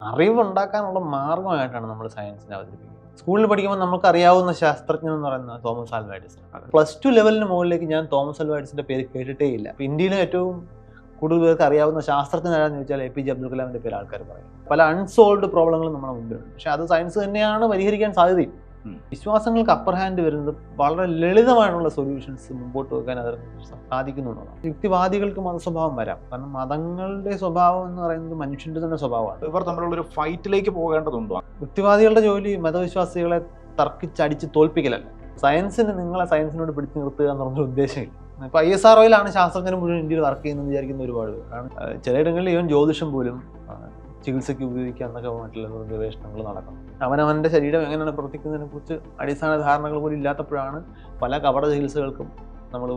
അറിവുണ്ടാക്കാനുള്ള മാർഗമായിട്ടാണ് നമ്മൾ സയൻസിനെ അവതരിപ്പിക്കുന്നത്. സ്കൂളിൽ പഠിക്കുമ്പോൾ നമുക്ക് അറിയാവുന്ന ശാസ്ത്രജ്ഞൻ എന്ന് പറയുന്നത് തോമസ് ആൽവ എഡിസൺ. +2 ലെവലിന് മുകളിലേക്ക് ഞാൻ തോമസ് ആൽവ എഡിസന്റെ പേര് കേട്ടിട്ടേ ഇല്ല. ഇന്ത്യയിലെ ഏറ്റവും കൂടുതൽ പേർക്ക് അറിയാവുന്ന ശാസ്ത്രജ്ഞൻ ആരാന്ന് ചോദിച്ചാൽ APJ അബ്ദുൽ കലാമിന്റെ പേര് ആൾക്കാർ പറയും. പല അൺസോൾവ്ഡ് പ്രോബ്ലങ്ങളും നമ്മുടെ മുമ്പിലുണ്ട്. പക്ഷെ അത് സയൻസ് തന്നെയാണ് പരിഹരിക്കാൻ സാധ്യതയും. വിശ്വാസങ്ങൾക്ക് അപ്പർ ഹാൻഡ് വരുന്നത് വളരെ ലളിതമായിട്ടുള്ള സൊല്യൂഷൻസ് മുമ്പോട്ട് വെക്കാൻ അതിന് സാധിക്കുന്നുള്ളതാണ്. യുക്തിവാദികൾക്ക് മതസ്വഭാവം വരാം, കാരണം മതങ്ങളുടെ സ്വഭാവം എന്ന് പറയുന്നത് മനുഷ്യന്റെ തന്നെ സ്വഭാവമാണ്. ഇവർ തമ്മിലുള്ള ഒരു ഫൈറ്റിലേക്ക് പോകേണ്ടതുണ്ടോ? യുക്തിവാദികളുടെ ജോലി മതവിശ്വാസികളെ തർക്കിച്ചടിച്ച് തോൽപ്പിക്കലല്ല. നിങ്ങളെ സയൻസിനോട് പിടിച്ചു നിർത്തുക എന്നുള്ള ഉദ്ദേശമില്ല. ഇപ്പൊ ISROയിലാണ് ശാസ്ത്രജ്ഞനും മുഴുവൻ ഇന്ത്യയിൽ വർക്ക് ചെയ്യുന്നത് വിചാരിക്കുന്ന ഒരുപാട് പേര്. കാരണം ചിലയിടങ്ങളിൽ ഈവൻ ജ്യോതിഷം പോലും ചികിത്സയ്ക്ക് ഉപയോഗിക്കുക എന്നൊക്കെ മറ്റുള്ള ഗവേഷണങ്ങൾ നടക്കണം. അവനവൻ്റെ ശരീരം എങ്ങനെയാണ് പ്രവർത്തിക്കുന്നതിനെ കുറിച്ച് അടിസ്ഥാന ധാരണകൾ പോലും ഇല്ലാത്തപ്പോഴാണ് പല കപട ചികിത്സകൾക്കും നമ്മൾ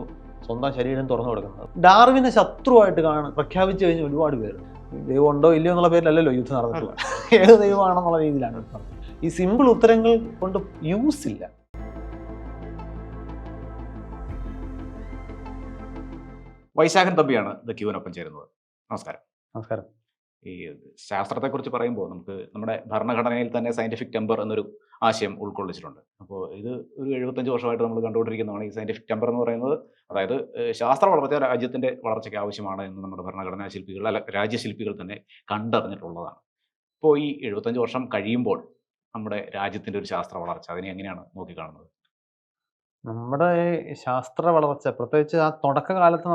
സ്വന്തം ശരീരം തുറന്നു കൊടുക്കുന്നത്. ഡാർവിനെ ശത്രുവായിട്ട് പ്രഖ്യാപിച്ചു കഴിഞ്ഞ ഒരുപാട് പേര്. ദൈവം ഉണ്ടോ ഇല്ലയോ എന്നുള്ള പേരിലല്ലല്ലോ യുദ്ധം നടന്നിട്ടുള്ളത്. ഏത് ദൈവമാണെന്നുള്ള രീതിയിലാണ് പറഞ്ഞത്. ഈ സിമ്പിൾ ഉത്തരങ്ങൾ കൊണ്ട് യൂസ് ഇല്ല. വൈശാഖൻ തമ്പിയാണ് ദ ക്യൂവിനൊപ്പം ചേരുന്നത്. നമസ്കാരം. നമസ്കാരം. ഈ ശാസ്ത്രത്തെക്കുറിച്ച് പറയുമ്പോൾ നമുക്ക് നമ്മുടെ ഭരണഘടനയിൽ തന്നെ സയന്റിഫിക് ടെമ്പർ എന്നൊരു ആശയം ഉൾക്കൊള്ളിച്ചിട്ടുണ്ട്. അപ്പോൾ ഇത് ഒരു 75 വർഷമായിട്ട് നമ്മൾ കണ്ടുകൊണ്ടിരിക്കുന്നതാണ് ഈ സയന്റിഫിക് ടെമ്പർ എന്ന് പറയുന്നത്. അതായത് ശാസ്ത്ര വളർച്ച രാജ്യത്തിൻ്റെ വളർച്ചയ്ക്ക് ആവശ്യമാണ് എന്ന് നമ്മുടെ ഭരണഘടനാ ശില്പികൾ രാജ്യശില്പികൾ തന്നെ കണ്ടറിഞ്ഞിട്ടുള്ളതാണ്. ഇപ്പോൾ ഈ 75 വർഷം കഴിയുമ്പോൾ നമ്മുടെ രാജ്യത്തിൻ്റെ ഒരു ശാസ്ത്ര വളർച്ച അതിനെ എങ്ങനെയാണ് നോക്കിക്കാണുന്നത്? നമ്മുടെ ശാസ്ത്ര വളർച്ച പ്രത്യേകിച്ച് ആ തുടക്കകാലത്ത്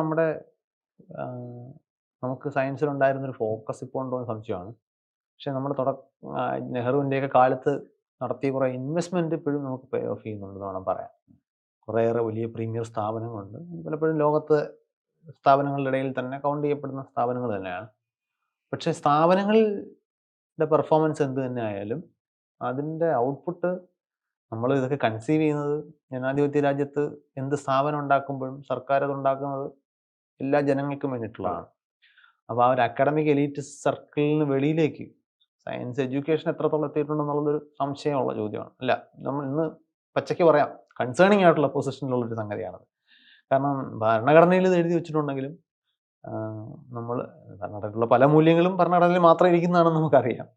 നമുക്ക് സയൻസിലുണ്ടായിരുന്നൊരു ഫോക്കസ് ഇപ്പോൾ ഉണ്ടോ എന്ന് സംശയമാണ്. പക്ഷേ നമ്മൾ നെഹ്റുവിൻ്റെയൊക്കെ കാലത്ത് നടത്തിയ കുറേ ഇൻവെസ്റ്റ്മെൻറ്റ് ഇപ്പോഴും നമുക്ക് പേ ഓഫ് ചെയ്യുന്നുണ്ടെന്ന് വേണം പറയാൻ. കുറേയേറെ വലിയ പ്രീമിയർ സ്ഥാപനങ്ങളുണ്ട്. പലപ്പോഴും ലോകത്തെ സ്ഥാപനങ്ങളുടെ ഇടയിൽ തന്നെ കൗണ്ട് ചെയ്യപ്പെടുന്ന സ്ഥാപനങ്ങൾ തന്നെയാണ്. പക്ഷേ സ്ഥാപനങ്ങളുടെ പെർഫോമൻസ് എന്ത് തന്നെ ആയാലും അതിൻ്റെ ഔട്ട്പുട്ട് നമ്മൾ ഇതൊക്കെ കൺസീവ് ചെയ്യുന്നത് ജനാധിപത്യ രാജ്യത്ത് എന്ത് സ്ഥാപനം ഉണ്ടാക്കുമ്പോഴും സർക്കാർ അതുണ്ടാക്കുന്നത് എല്ലാ ജനങ്ങൾക്കും വേണ്ടിയിട്ടുള്ളതാണ്. അപ്പോൾ ആ ഒരു അക്കാഡമിക് എലീറ്റ് സർക്കിളിന് വെളിയിലേക്ക് സയൻസ് എഡ്യൂക്കേഷൻ എത്രത്തോളം എത്തിയിട്ടുണ്ടെന്നുള്ളതൊരു സംശയമുള്ള ചോദ്യമാണ്. അല്ല, നമ്മൾ ഇന്ന് പച്ചയ്ക്ക് പറയാം, കൺസേണിങ് ആയിട്ടുള്ള പൊസിഷനിലുള്ളൊരു സംഗതിയാണത്. കാരണം ഭരണഘടനയിൽ ഇത് എഴുതി വെച്ചിട്ടുണ്ടെങ്കിലും ഭരണഘടനയിലുള്ള പല മൂല്യങ്ങളും ഭരണഘടനയിൽ മാത്രം ഇരിക്കുന്നതാണെന്ന് നമുക്കറിയാം.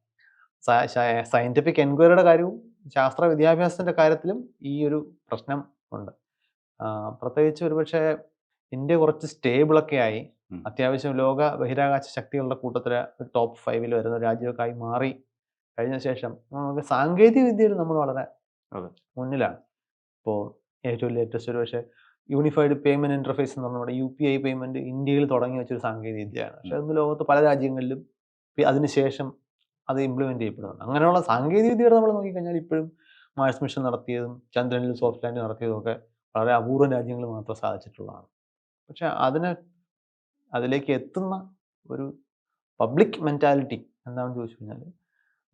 സയൻറ്റിഫിക് എൻക്വയറിയുടെ കാര്യവും ശാസ്ത്ര വിദ്യാഭ്യാസത്തിൻ്റെ കാര്യത്തിലും ഈ ഒരു പ്രശ്നം ഉണ്ട്. പ്രത്യേകിച്ച് ഒരുപക്ഷെ ഇന്ത്യ കുറച്ച് സ്റ്റേബിളൊക്കെ ആയി അത്യാവശ്യം ലോക ബഹിരാകാശ ശക്തികളുടെ കൂട്ടത്തിൽ ടോപ്പ് 5 വരുന്ന രാജ്യമൊക്കെ ആയി മാറി കഴിഞ്ഞ ശേഷം നമുക്ക് സാങ്കേതിക വിദ്യയിൽ നമ്മൾ വളരെ മുന്നിലാണ്. ഇപ്പോൾ ഏറ്റവും ലേറ്റസ്റ്റ് ഒരു പക്ഷേ യൂണിഫൈഡ് പേയ്മെൻറ്റ് ഇൻ്റർഫേസ് എന്ന് പറഞ്ഞാൽ UPI പേയ്മെൻറ്റ് ഇന്ത്യയിൽ തുടങ്ങി വെച്ചൊരു സാങ്കേതിക വിദ്യയാണ്. പക്ഷേ അതൊന്ന് ലോകത്ത് പല രാജ്യങ്ങളിലും അതിനുശേഷം അത് ഇംപ്ലിമെൻറ്റ് ചെയ്യപ്പെടുന്നുണ്ട്. അങ്ങനെയുള്ള സാങ്കേതിക വിദ്യകൾ നമ്മൾ നോക്കിക്കഴിഞ്ഞാൽ ഇപ്പോഴും മാർസ് മിഷൻ നടത്തിയതും ചന്ദ്രനിൽ സോഫ്റ്റ് ലാൻഡ് നടത്തിയതും ഒക്കെ വളരെ അപൂർവ രാജ്യങ്ങൾ മാത്രം സാധിച്ചിട്ടുള്ളതാണ്. പക്ഷെ അതിലേക്ക് എത്തുന്ന ഒരു പബ്ലിക് മെൻറ്റാലിറ്റി എന്താണെന്ന് ചോദിച്ചു കഴിഞ്ഞാൽ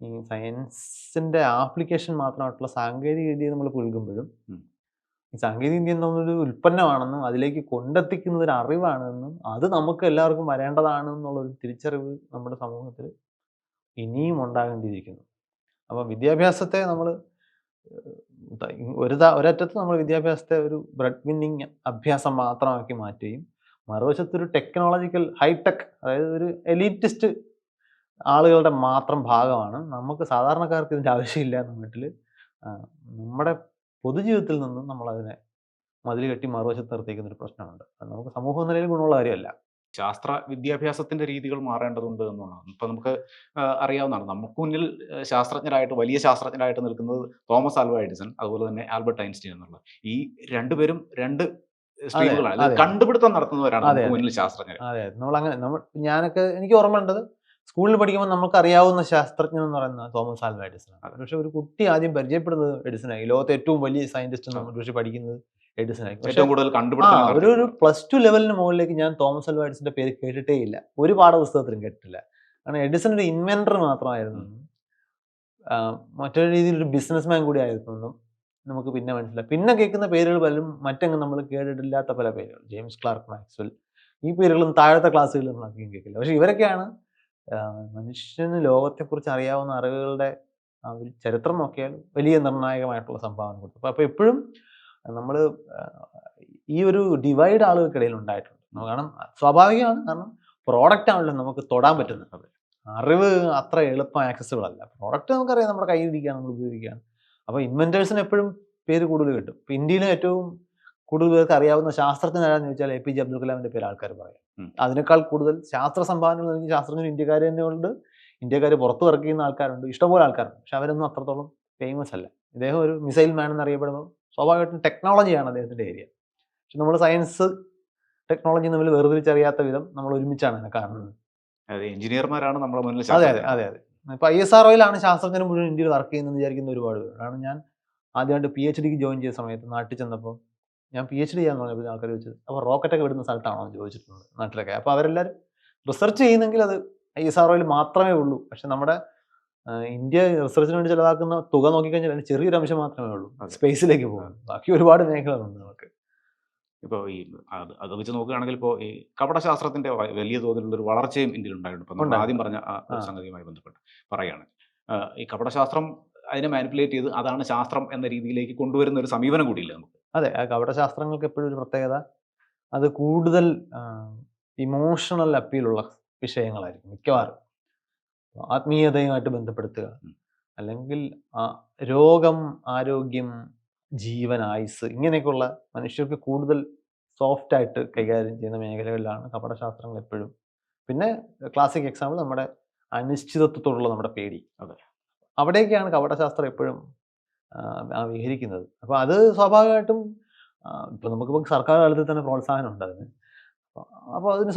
ഈ സയൻസിൻ്റെ ആപ്ലിക്കേഷൻ മാത്രമായിട്ടുള്ള സാങ്കേതിക വിദ്യ നമ്മൾ പുൽകുമ്പോഴും ഈ സാങ്കേതിക വിദ്യ എന്നൊരു ഉൽപ്പന്നമാണെന്നും അതിലേക്ക് കൊണ്ടെത്തിക്കുന്നത് ഒരു അറിവാണെന്നും അത് നമുക്ക് എല്ലാവർക്കും വരേണ്ടതാണെന്നുള്ളൊരു തിരിച്ചറിവ് നമ്മുടെ സമൂഹത്തിൽ ഇനിയും ഉണ്ടാകേണ്ടിയിരിക്കുന്നു. അപ്പോൾ വിദ്യാഭ്യാസത്തെ നമ്മൾ ഒരറ്റത്ത് നമ്മൾ വിദ്യാഭ്യാസത്തെ ഒരു ബ്രെഡ് വിന്നിങ് അഭ്യാസം മാത്രമാക്കി മാറ്റുകയും മറുവശത്തൊരു ടെക്നോളജിക്കൽ ഹൈടെക്, അതായത് ഒരു എലീറ്റിസ്റ്റ് ആളുകളുടെ മാത്രം ഭാഗമാണ്, നമുക്ക് സാധാരണക്കാർക്ക് ഇതിൻ്റെ ആവശ്യമില്ല എന്ന മട്ടിൽ നമ്മുടെ പൊതുജീവിതത്തിൽ നിന്നും നമ്മളതിനെ മതിൽ കെട്ടി മറുവശത്ത് നിർത്തിയിരിക്കുന്ന ഒരു പ്രശ്നമുണ്ട്. അത് നമുക്ക് സമൂഹ നിലയിൽ ഗുണമുള്ള കാര്യമല്ല. ശാസ്ത്ര വിദ്യാഭ്യാസത്തിന്റെ രീതികൾ മാറേണ്ടതുണ്ട് എന്നുള്ളതാണ്. ഇപ്പം നമുക്ക് അറിയാവുന്നതാണ്, നമുക്ക് മുന്നിൽ വലിയ ശാസ്ത്രജ്ഞരായിട്ട് നിൽക്കുന്നത് തോമസ് ആൽവ എഡിസൺ, അതുപോലെ തന്നെ ആൽബർട്ട് ഐൻസ്റ്റീൻ എന്നുള്ളത്. ഈ രണ്ടുപേരും രണ്ട് സ്ട്രീമുകളാണ്, കണ്ടുപിടുത്തം നടത്തുന്നവരാണ് മുന്നിൽ ശാസ്ത്രജ്ഞർ. അതെ, എനിക്ക് ഓർമ്മയുണ്ടത് സ്കൂളിൽ പഠിക്കുമ്പോൾ നമുക്ക് അറിയാവുന്ന ശാസ്ത്രജ്ഞൻ എന്ന് പറയുന്നത് തോമസ് ആൽവ എഡിസൺ ആണ്. പക്ഷെ ഒരു കുട്ടി ആദ്യം പരിചയപ്പെടുന്നത് എഡിസണായി. ലോകത്തെ ഏറ്റവും വലിയ സയന്റിസ്റ്റ് നമ്മൾ പക്ഷേ പഠിക്കുന്നത് എഡിസണായി. ഏറ്റവും കൂടുതൽ കണ്ടുപിടുത്തം ഒരു +2 ലെവലിന് മുകളിലേക്ക് ഞാൻ തോമസ് ആൽവ എഡിസന്റെ പേര് കേട്ടിട്ടേ ഇല്ല, ഒരു പാഠപുസ്തകത്തിലും കേട്ടിട്ടില്ല. കാരണം എഡിസൺ ഒരു ഇൻവെന്റർ മാത്രമായിരുന്നു, മറ്റൊരു രീതിയിൽ ഒരു ബിസിനസ്മാൻ കൂടി ആയിരുന്നു നമുക്ക് പിന്നെ മനസ്സിലായി. പിന്നെ കേൾക്കുന്ന പേരുകൾ പലരും മറ്റെങ്ങും നമ്മൾ കേട്ടിട്ടില്ലാത്ത പല പേരുകൾ, ജെയിംസ് ക്ലാർക്ക് മാക്സ്വെൽ, ഈ പേരുകളും താഴത്തെ ക്ലാസ്സുകളിൽ നമ്മൾ അധികം കേൾക്കില്ല. പക്ഷെ ഇവരൊക്കെയാണ് മനുഷ്യന് ലോകത്തെക്കുറിച്ച് അറിയാവുന്ന അറിവുകളുടെ ചരിത്രം നോക്കിയാൽ വലിയ നിർണായകമായിട്ടുള്ള സംഭാവന കൊടുത്തു. അപ്പോൾ എപ്പോഴും നമ്മൾ ഈ ഒരു ഡിവൈഡ് ആളുകൾക്കിടയിൽ ഉണ്ടായിട്ടുണ്ട്. കാരണം സ്വാഭാവികമാണ്, കാരണം പ്രോഡക്റ്റ് ആണല്ലോ നമുക്ക് തൊടാൻ പറ്റുന്നത്. അറിവ് അത്ര എളുപ്പം ആക്സസിബിൾ അല്ല. പ്രോഡക്റ്റ് നമുക്കറിയാം, നമ്മുടെ കയ്യിലിരിക്കുകയാണ്, നമ്മൾ ഉപയോഗിക്കുകയാണ്. അപ്പോൾ ഇൻവെൻറ്റേഴ്സിന് എപ്പോഴും പേര് കൂടുതൽ കിട്ടും. ഇപ്പോൾ ഇന്ത്യയിലെ ഏറ്റവും കൂടുതൽ പേർക്ക് അറിയാവുന്ന ശാസ്ത്രജ്ഞൻ ആരാണെന്ന് ചോദിച്ചാൽ APJ അബ്ദുൽ കലാമിൻ്റെ പേര് ആൾക്കാർ പറയും. അതിനേക്കാൾ കൂടുതൽ ശാസ്ത്ര സംഭാവനകൾ നൽകിയ ശാസ്ത്രജ്ഞർ ഇന്ത്യക്കാർ തന്നെ ഉണ്ട്. ഇന്ത്യക്കാർ പുറത്ത് വർക്ക് ചെയ്യുന്ന ആൾക്കാരുണ്ട്, ഇഷ്ടംപോലെ ആൾക്കാരുണ്ട്. പക്ഷെ അവരൊന്നും അത്രത്തോളം ഫേമസ് അല്ല. ഇദ്ദേഹം ഒരു മിസൈൽ മാൻ എന്നറിയപ്പെടുമ്പോൾ സ്വാഭാവികമായിട്ടും ടെക്നോളജിയാണ് അദ്ദേഹത്തിൻ്റെ ഏരിയ. പക്ഷെ നമ്മൾ സയൻസ് ടെക്നോളജി തമ്മിൽ വേർതിരിച്ചറിയാത്ത വിധം നമ്മൾ ഒരുമിച്ചാണ് അതിനെ കാണുന്നത്. എഞ്ചിനീയർമാരാണ് നമ്മുടെ മുന്നിൽ അതെ അതെ അതെ അതെ. ഇപ്പോൾ ISROയിലാണ് ശാസ്ത്രജ്ഞർ മുഴുവൻ ഇന്ത്യയിൽ വർക്ക് ചെയ്യുന്നതെന്ന് വിചാരിക്കുന്ന ഒരുപാട് പേര്. കാരണം ഞാൻ ആദ്യമായിട്ട് PhDക്ക് ജോയിൻ ചെയ്ത സമയത്ത് നാട്ടിൽ ചെന്നപ്പോൾ ഞാൻ PhD ചെയ്യാന്ന് പറഞ്ഞപ്പോൾ ആൾക്കാർ ചോദിച്ചത് അപ്പോൾ റോക്കറ്റൊക്കെ വിടുന്ന സ്ഥലത്താണോ എന്ന് ചോദിച്ചിട്ടുണ്ട് നാട്ടിലൊക്കെ. അപ്പോൾ അവരെല്ലാവരും റിസർച്ച് ചെയ്യുന്നെങ്കിൽ അത് ISROയിൽ മാത്രമേ ഉള്ളൂ. പക്ഷെ നമ്മുടെ ഇന്ത്യ റിസർച്ചിന് വേണ്ടി ചിലവാക്കുന്ന തുക നോക്കിക്കഴിഞ്ഞാൽ അതിന് ചെറിയൊരു അംശം മാത്രമേ ഉള്ളൂ സ്പേസിലേക്ക് പോകുന്നത്. ബാക്കി ഒരുപാട് മേഖലകളുണ്ട് നമുക്ക്. ഇപ്പോൾ ഈ അത് വെച്ച് നോക്കുകയാണെങ്കിൽ ഇപ്പോൾ ഈ കപടശാസ്ത്രത്തിന്റെ വലിയ തോതിലുള്ള ഒരു വളർച്ചയും ഇന്ത്യയിൽ ഉണ്ടായിട്ടുണ്ട്. ഇപ്പോൾ നമ്മൾ ആദ്യം പറഞ്ഞ ആ സംഗതിയുമായി ബന്ധപ്പെട്ട് പറയുകയാണ്. ഈ കപടശാസ്ത്രം അതിനെ മാനിപ്പുലേറ്റ് ചെയ്ത് അതാണ് ശാസ്ത്രം എന്ന രീതിയിലേക്ക് കൊണ്ടുവരുന്ന ഒരു സമീപനം കൂടിയില്ല നമുക്ക്. അതെ, ആ കപടശാസ്ത്രങ്ങൾക്ക് എപ്പോഴും ഒരു പ്രത്യേകത, അത് കൂടുതൽ ഇമോഷണൽ അപ്പീലുള്ള വിഷയങ്ങളായിരിക്കും മിക്കവാറും. ആത്മീയതയുമായിട്ട് ബന്ധപ്പെടുത്തുക, അല്ലെങ്കിൽ രോഗം, ആരോഗ്യം, ജീവൻ, ആയുസ്, ഇങ്ങനെയൊക്കെയുള്ള മനുഷ്യർക്ക് കൂടുതൽ സോഫ്റ്റായിട്ട് കൈകാര്യം ചെയ്യുന്ന മേഖലകളിലാണ് കപടശാസ്ത്രങ്ങൾ എപ്പോഴും. പിന്നെ ക്ലാസിക് എക്സാമ്പിൾ നമ്മുടെ അനിശ്ചിതത്വത്തോടുള്ള നമ്മുടെ പേടി. അതെ, അവിടേക്കാണ് കപടശാസ്ത്രം എപ്പോഴും വിഹരിക്കുന്നത്. അപ്പോൾ അത് സ്വാഭാവികമായിട്ടും ഇപ്പോൾ നമുക്കിപ്പോൾ സർക്കാർ തലത്തിൽ തന്നെ പ്രോത്സാഹനം ഉണ്ട് അതിന്. അപ്പോൾ അതിന്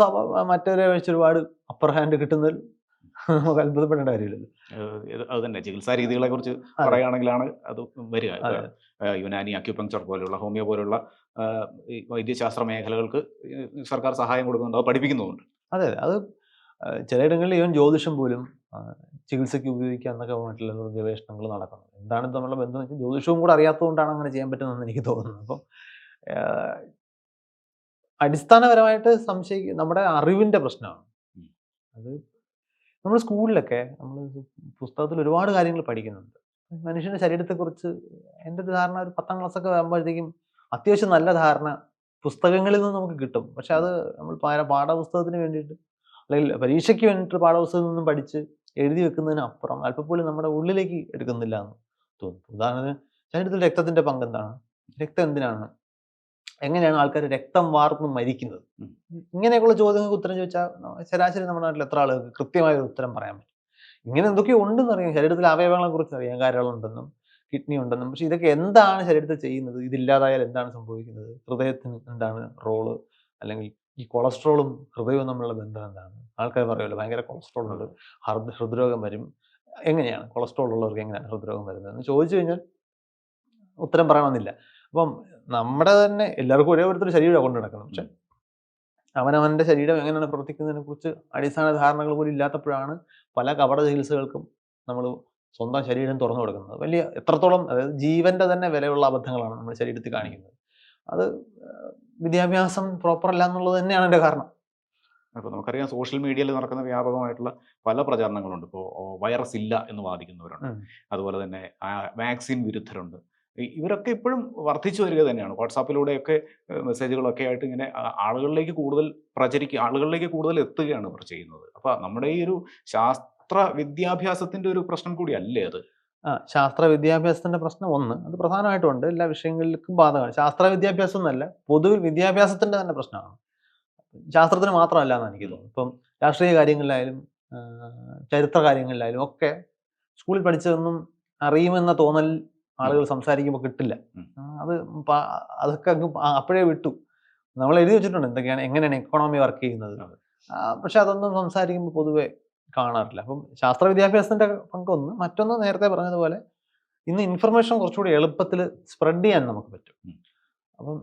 മറ്റവരെ വെച്ച് ഒരുപാട് അപ്പർ ഹാൻഡ് കിട്ടുന്നതിൽ നമുക്ക് അത്ഭുതപ്പെടേണ്ട കാര്യമില്ലല്ലോ. അത് തന്നെ ചികിത്സാ രീതികളെ കുറിച്ച് പറയുകയാണെങ്കിലാണ് അത് വരിക. യുനാനി, അക്യുപങ്ചർ പോലെയുള്ള, ഹോമിയോ പോലുള്ള വൈദ്യശാസ്ത്ര മേഖലകൾക്ക് സർക്കാർ സഹായം കൊടുക്കുന്നുണ്ട്, അത് പഠിപ്പിക്കുന്നുമുണ്ട്. അതെ, അത് ചിലയിടങ്ങളിൽ ഈവൻ ജ്യോതിഷം പോലും ചികിത്സയ്ക്ക് ഉപയോഗിക്കുക എന്നൊക്കെ മറ്റുള്ള ഗവേഷണങ്ങൾ നടക്കുന്നു. എന്താണ് തമ്മിലുള്ള ബന്ധം എന്ന് വെച്ചാൽ ജ്യോതിഷവും കൂടെ അറിയാത്തതുകൊണ്ടാണ് അങ്ങനെ ചെയ്യാൻ പറ്റുന്നതെന്ന് എനിക്ക് തോന്നുന്നത്. അപ്പം അടിസ്ഥാനപരമായിട്ട് നമ്മുടെ അറിവിൻ്റെ പ്രശ്നമാണ് അത്. നമ്മൾ സ്കൂളിലൊക്കെ നമ്മൾ പുസ്തകത്തിൽ ഒരുപാട് കാര്യങ്ങൾ പഠിക്കുന്നുണ്ട്. മനുഷ്യൻ്റെ ശരീരത്തെക്കുറിച്ച് എൻ്റെ ഒരു ധാരണ ഒരു 10ാം ക്ലാസ്സൊക്കെ ആകുമ്പോഴത്തേക്കും അത്യാവശ്യം നല്ല ധാരണ പുസ്തകങ്ങളിൽ നിന്ന് നമുക്ക് കിട്ടും. പക്ഷെ അത് നമ്മൾ പാഠപുസ്തകത്തിന് വേണ്ടിയിട്ട് അല്ലെങ്കിൽ പരീക്ഷയ്ക്ക് വേണ്ടിയിട്ട് പാഠപുസ്തകത്തിൽ നിന്നും പഠിച്ച് എഴുതി വെക്കുന്നതിനപ്പുറം അല്പപ്പോലും നമ്മുടെ ഉള്ളിലേക്ക് എടുക്കുന്നില്ല എന്ന് തോന്നുന്നു. ഉദാഹരണത്തിന് ശരീരത്തിൽ രക്തത്തിൻ്റെ പങ്ക് എന്താണ്, രക്തം എന്തിനാണ്, എങ്ങനെയാണ് ആൾക്കാർ രക്തം വാർന്ന് മരിക്കുന്നത്, ഇങ്ങനെയൊക്കെയുള്ള ചോദ്യങ്ങൾക്ക് ഉത്തരം ചോദിച്ചാൽ ശരാശരി നമ്മുടെ നാട്ടിൽ എത്ര ആളുകൾക്ക് കൃത്യമായ ഒരു ഉത്തരം പറയാൻ പറ്റും. ഇങ്ങനെ എന്തൊക്കെയോ ഉണ്ടെന്ന് അറിയാം, ശരീരത്തിലെ അവയവങ്ങളെ കുറിച്ച് അറിയാം, കരളുണ്ടെന്നും കിഡ്നി ഉണ്ടെന്നും. പക്ഷെ ഇതൊക്കെ എന്താണ് ശരീരത്തിൽ ചെയ്യുന്നത്, ഇതില്ലാതായാൽ എന്താണ് സംഭവിക്കുന്നത്, ഹൃദയത്തിന് എന്താണ് റോള്, അല്ലെങ്കിൽ ഈ കൊളസ്ട്രോളും ഹൃദയവും തമ്മിലുള്ള ബന്ധം എന്താണ്. ആൾക്കാർ പറയുമല്ലോ ഭയങ്കര കൊളസ്ട്രോൾ ഉണ്ട്, ഹൃദ്രോഗം വരും, എങ്ങനെയാണ് കൊളസ്ട്രോൾ ഉള്ളവർക്ക് എങ്ങനെയാണ് ഹൃദ്രോഗം വരുന്നതെന്ന് ചോദിച്ചു കഴിഞ്ഞാൽ ഉത്തരം പറയണമെന്നില്ല. അപ്പം നമ്മുടെ തന്നെ എല്ലാവർക്കും ഒരേ പോലത്തെ ശരീരമാണ് കൊണ്ട് നടക്കുന്നത്. പക്ഷെ അവനവൻ്റെ ശരീരം എങ്ങനെയാണ് പ്രവർത്തിക്കുന്നതിനെ കുറിച്ച് അടിസ്ഥാന ധാരണകൾ പോലും ഇല്ലാത്തപ്പോഴാണ് പല കപട ചികിത്സകൾക്കും നമ്മൾ സ്വന്തം ശരീരം തുറന്നു കൊടുക്കുന്നത്. വലിയ എത്രത്തോളം, അതായത് ജീവന്റെ തന്നെ വിലയുള്ള അബദ്ധങ്ങളാണ് നമ്മുടെ ശരീരത്തിൽ കാണിക്കുന്നത്. അത് വിദ്യാഭ്യാസം പ്രോപ്പർ അല്ല എന്നുള്ളത് തന്നെയാണ് എൻ്റെ കാരണം. അപ്പോൾ നമുക്കറിയാം സോഷ്യൽ മീഡിയയിൽ നടക്കുന്ന വ്യാപകമായിട്ടുള്ള പല പ്രചാരണങ്ങളുണ്ട്. ഇപ്പോൾ വൈറസ് ഇല്ല എന്ന് വാദിക്കുന്നവരുണ്ട്, അതുപോലെ തന്നെ വാക്സിൻ വിരുദ്ധരുണ്ട്. ഇവരൊക്കെ ഇപ്പോഴും വർദ്ധിച്ചു വരിക തന്നെയാണ്. വാട്സാപ്പിലൂടെയൊക്കെ മെസ്സേജുകളൊക്കെ ആയിട്ട് ഇങ്ങനെ ആളുകളിലേക്ക് കൂടുതൽ എത്തുകയാണ് ഇവർ ചെയ്യുന്നത്. അപ്പോൾ നമ്മുടെ ഈ ഒരു ശാസ്ത്ര വിദ്യാഭ്യാസത്തിന്റെ ഒരു പ്രശ്നം കൂടിയല്ലേ അത്? ശാസ്ത്ര വിദ്യാഭ്യാസത്തിന്റെ പ്രശ്നം ഒന്ന്, അത് പ്രധാനമായിട്ടുണ്ട്, എല്ലാ വിഷയങ്ങളിലേക്കും ബാധകമാണ്. ശാസ്ത്ര വിദ്യാഭ്യാസം എന്നല്ല, പൊതുവിൽ വിദ്യാഭ്യാസത്തിന്റെ തന്നെ പ്രശ്നമാണ്. ശാസ്ത്രത്തിന് മാത്രമല്ല എന്ന് എനിക്ക് തോന്നുന്നു. ഇപ്പം രാഷ്ട്രീയ കാര്യങ്ങളിലായാലും ചരിത്ര കാര്യങ്ങളിലായാലും ഒക്കെ സ്കൂളിൽ പഠിച്ചതൊന്നും അറിയുമെന്ന തോന്നൽ ആളുകൾ സംസാരിക്കുമ്പോൾ കിട്ടില്ല. അതൊക്കെ അങ്ങ് അപ്പോഴേ വിട്ടു. നമ്മൾ എഴുതി വെച്ചിട്ടുണ്ട് എങ്ങനെയാണ് എക്കോണമി വർക്ക് ചെയ്യുന്നത്, പക്ഷെ അതൊന്നും സംസാരിക്കുമ്പോൾ പൊതുവെ കാണാറില്ല. അപ്പം ശാസ്ത്ര വിദ്യാഭ്യാസത്തിന്റെ പങ്കൊന്ന്. മറ്റൊന്ന്, നേരത്തെ പറഞ്ഞതുപോലെ ഇന്ന് ഇൻഫർമേഷൻ കുറച്ചുകൂടി എളുപ്പത്തിൽ സ്പ്രെഡ് ചെയ്യാൻ നമുക്ക് പറ്റും. അപ്പം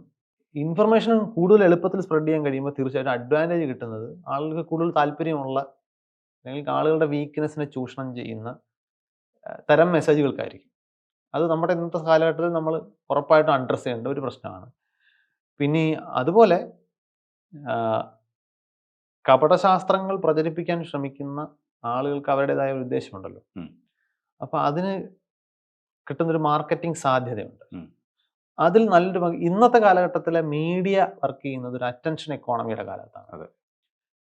ഇൻഫർമേഷൻ കൂടുതൽ എളുപ്പത്തിൽ സ്പ്രെഡ് ചെയ്യാൻ കഴിയുമ്പോൾ തീർച്ചയായിട്ടും അഡ്വാൻറ്റേജ് കിട്ടുന്നത് ആളുകൾക്ക് കൂടുതൽ താല്പര്യമുള്ള, അല്ലെങ്കിൽ ആളുകളുടെ വീക്ക്നെസ്സിനെ ചൂഷണം ചെയ്യുന്ന തരം മെസ്സേജുകൾക്കായിരിക്കും. അത് നമ്മുടെ ഇന്നത്തെ കാലഘട്ടത്തിൽ നമ്മൾ ഉറപ്പായിട്ടും അഡ്രസ്സ് ചെയ്യേണ്ട ഒരു പ്രശ്നമാണ്. പിന്നെ അതുപോലെ കപടശാസ്ത്രങ്ങൾ പ്രചരിപ്പിക്കാൻ ശ്രമിക്കുന്ന ആളുകൾക്ക് അവരുടേതായ ഒരു ഉദ്ദേശമുണ്ടല്ലോ. അപ്പോൾ അതിന് കിട്ടുന്നൊരു മാർക്കറ്റിംഗ് സാധ്യതയുണ്ട്. അതിൽ നല്ലൊരു ഇന്നത്തെ കാലഘട്ടത്തിലെ മീഡിയ വർക്ക് ചെയ്യുന്നത് ഒരു അറ്റൻഷൻ എക്കോണമിയുടെ കാലത്താണ്.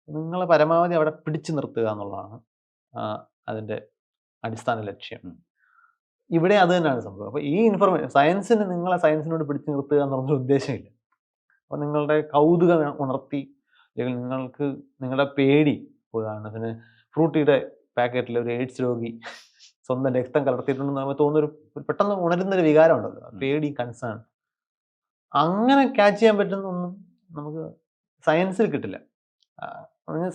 നിങ്ങളെ പരമാവധി അവിടെ പിടിച്ചു നിർത്തുക എന്നുള്ളതാണ് അതിൻ്റെ അടിസ്ഥാന ലക്ഷ്യം. ഉം. ഇവിടെ അത് തന്നെയാണ് സംഭവം. അപ്പോൾ ഈ ഇൻഫർമേഷൻ നിങ്ങളെ സയൻസിനോട് പിടിച്ചു നിർത്തുക എന്ന് പറഞ്ഞൊരു ഉദ്ദേശമില്ല. അപ്പോൾ നിങ്ങളുടെ കൗതുകം ഉണർത്തി, അല്ലെങ്കിൽ നിങ്ങൾക്ക് നിങ്ങളുടെ പേടി, ഉദാഹരണത്തിന് ഫ്രൂട്ടിയുടെ പാക്കറ്റിൽ ഒരു എയ്ഡ്സ് രോഗി സ്വന്തം രക്തം കലർത്തിയിട്ടുണ്ടെന്ന് നമുക്ക് തോന്നുന്നൊരു പെട്ടെന്ന് ഉണരുന്നൊരു വികാരം ഉണ്ടല്ലോ, പേടി, കൺസേൺ. അങ്ങനെ ക്യാച്ച് ചെയ്യാൻ പറ്റുന്നൊന്നും നമുക്ക് സയൻസിൽ കിട്ടില്ല.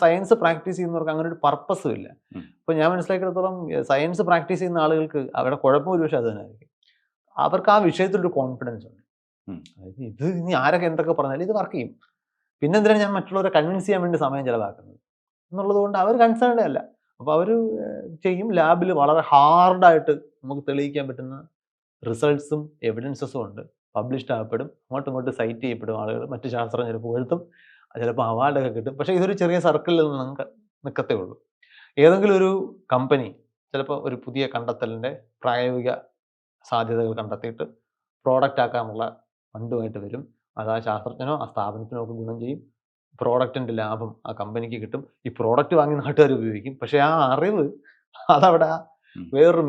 സയൻസ് പ്രാക്ടീസ് ചെയ്യുന്നവർക്ക് അങ്ങനെ ഒരു പർപ്പസും ഇല്ല. അപ്പോൾ ഞാൻ മനസ്സിലാക്കിയിടത്തോളം സയൻസ് പ്രാക്ടീസ് ചെയ്യുന്ന ആളുകൾക്ക് അവരുടെ കുഴപ്പം ഒരു പക്ഷേ അത് തന്നെയായിരിക്കും. അവർക്ക് ആ വിഷയത്തിലൊരു കോൺഫിഡൻസ് ഉണ്ട്. അതായത് ഇത് ഇനി ആരൊക്കെ എന്തൊക്കെ പറഞ്ഞാലും ഇത് വർക്ക് ചെയ്യും, പിന്നെ എന്തിനാണ് ഞാൻ മറ്റുള്ളവരെ കൺവിൻസ് ചെയ്യാൻ വേണ്ടി സമയം ചിലവാക്കുന്നത് എന്നുള്ളത് കൊണ്ട് അവർ കൺസേൺഡ് അല്ല. അപ്പോൾ അവർ ചെയ്യും. ലാബിൽ വളരെ ഹാർഡായിട്ട് നമുക്ക് തെളിയിക്കാൻ പറ്റുന്ന റിസൾട്ട്സും എവിഡൻസസും ഉണ്ട്. പബ്ലിഷ്ഡ് ആകപ്പെടും, അങ്ങോട്ടും സൈറ്റ് ചെയ്യപ്പെടും, ആളുകൾ മറ്റ് ശാസ്ത്രജ്ഞർ പുകഴ്ത്തും, ചിലപ്പോൾ അവാർഡൊക്കെ കിട്ടും. പക്ഷേ ഇതൊരു ചെറിയ സർക്കിളിൽ നിന്ന് നിൽക്കത്തേ ഉള്ളൂ. ഏതെങ്കിലും ഒരു കമ്പനി ചിലപ്പോൾ ഒരു പുതിയ കണ്ടെത്തലിൻ്റെ പ്രായോഗിക സാധ്യതകൾ കണ്ടെത്തിയിട്ട് പ്രോഡക്റ്റ് ആക്കാനുള്ള ഫണ്ടുമായിട്ട് വരും. അത് ആ ശാസ്ത്രജ്ഞനോ ആ സ്ഥാപനത്തിനോ ഒക്കെ ഗുണം ചെയ്യും. പ്രോഡക്റ്റിൻ്റെ ലാഭം ആ കമ്പനിക്ക് കിട്ടും. ഈ പ്രോഡക്റ്റ് വാങ്ങി നാട്ടുകാർ ഉപയോഗിക്കും. പക്ഷേ ആ അറിവ് അതവിടെ വേറൊരു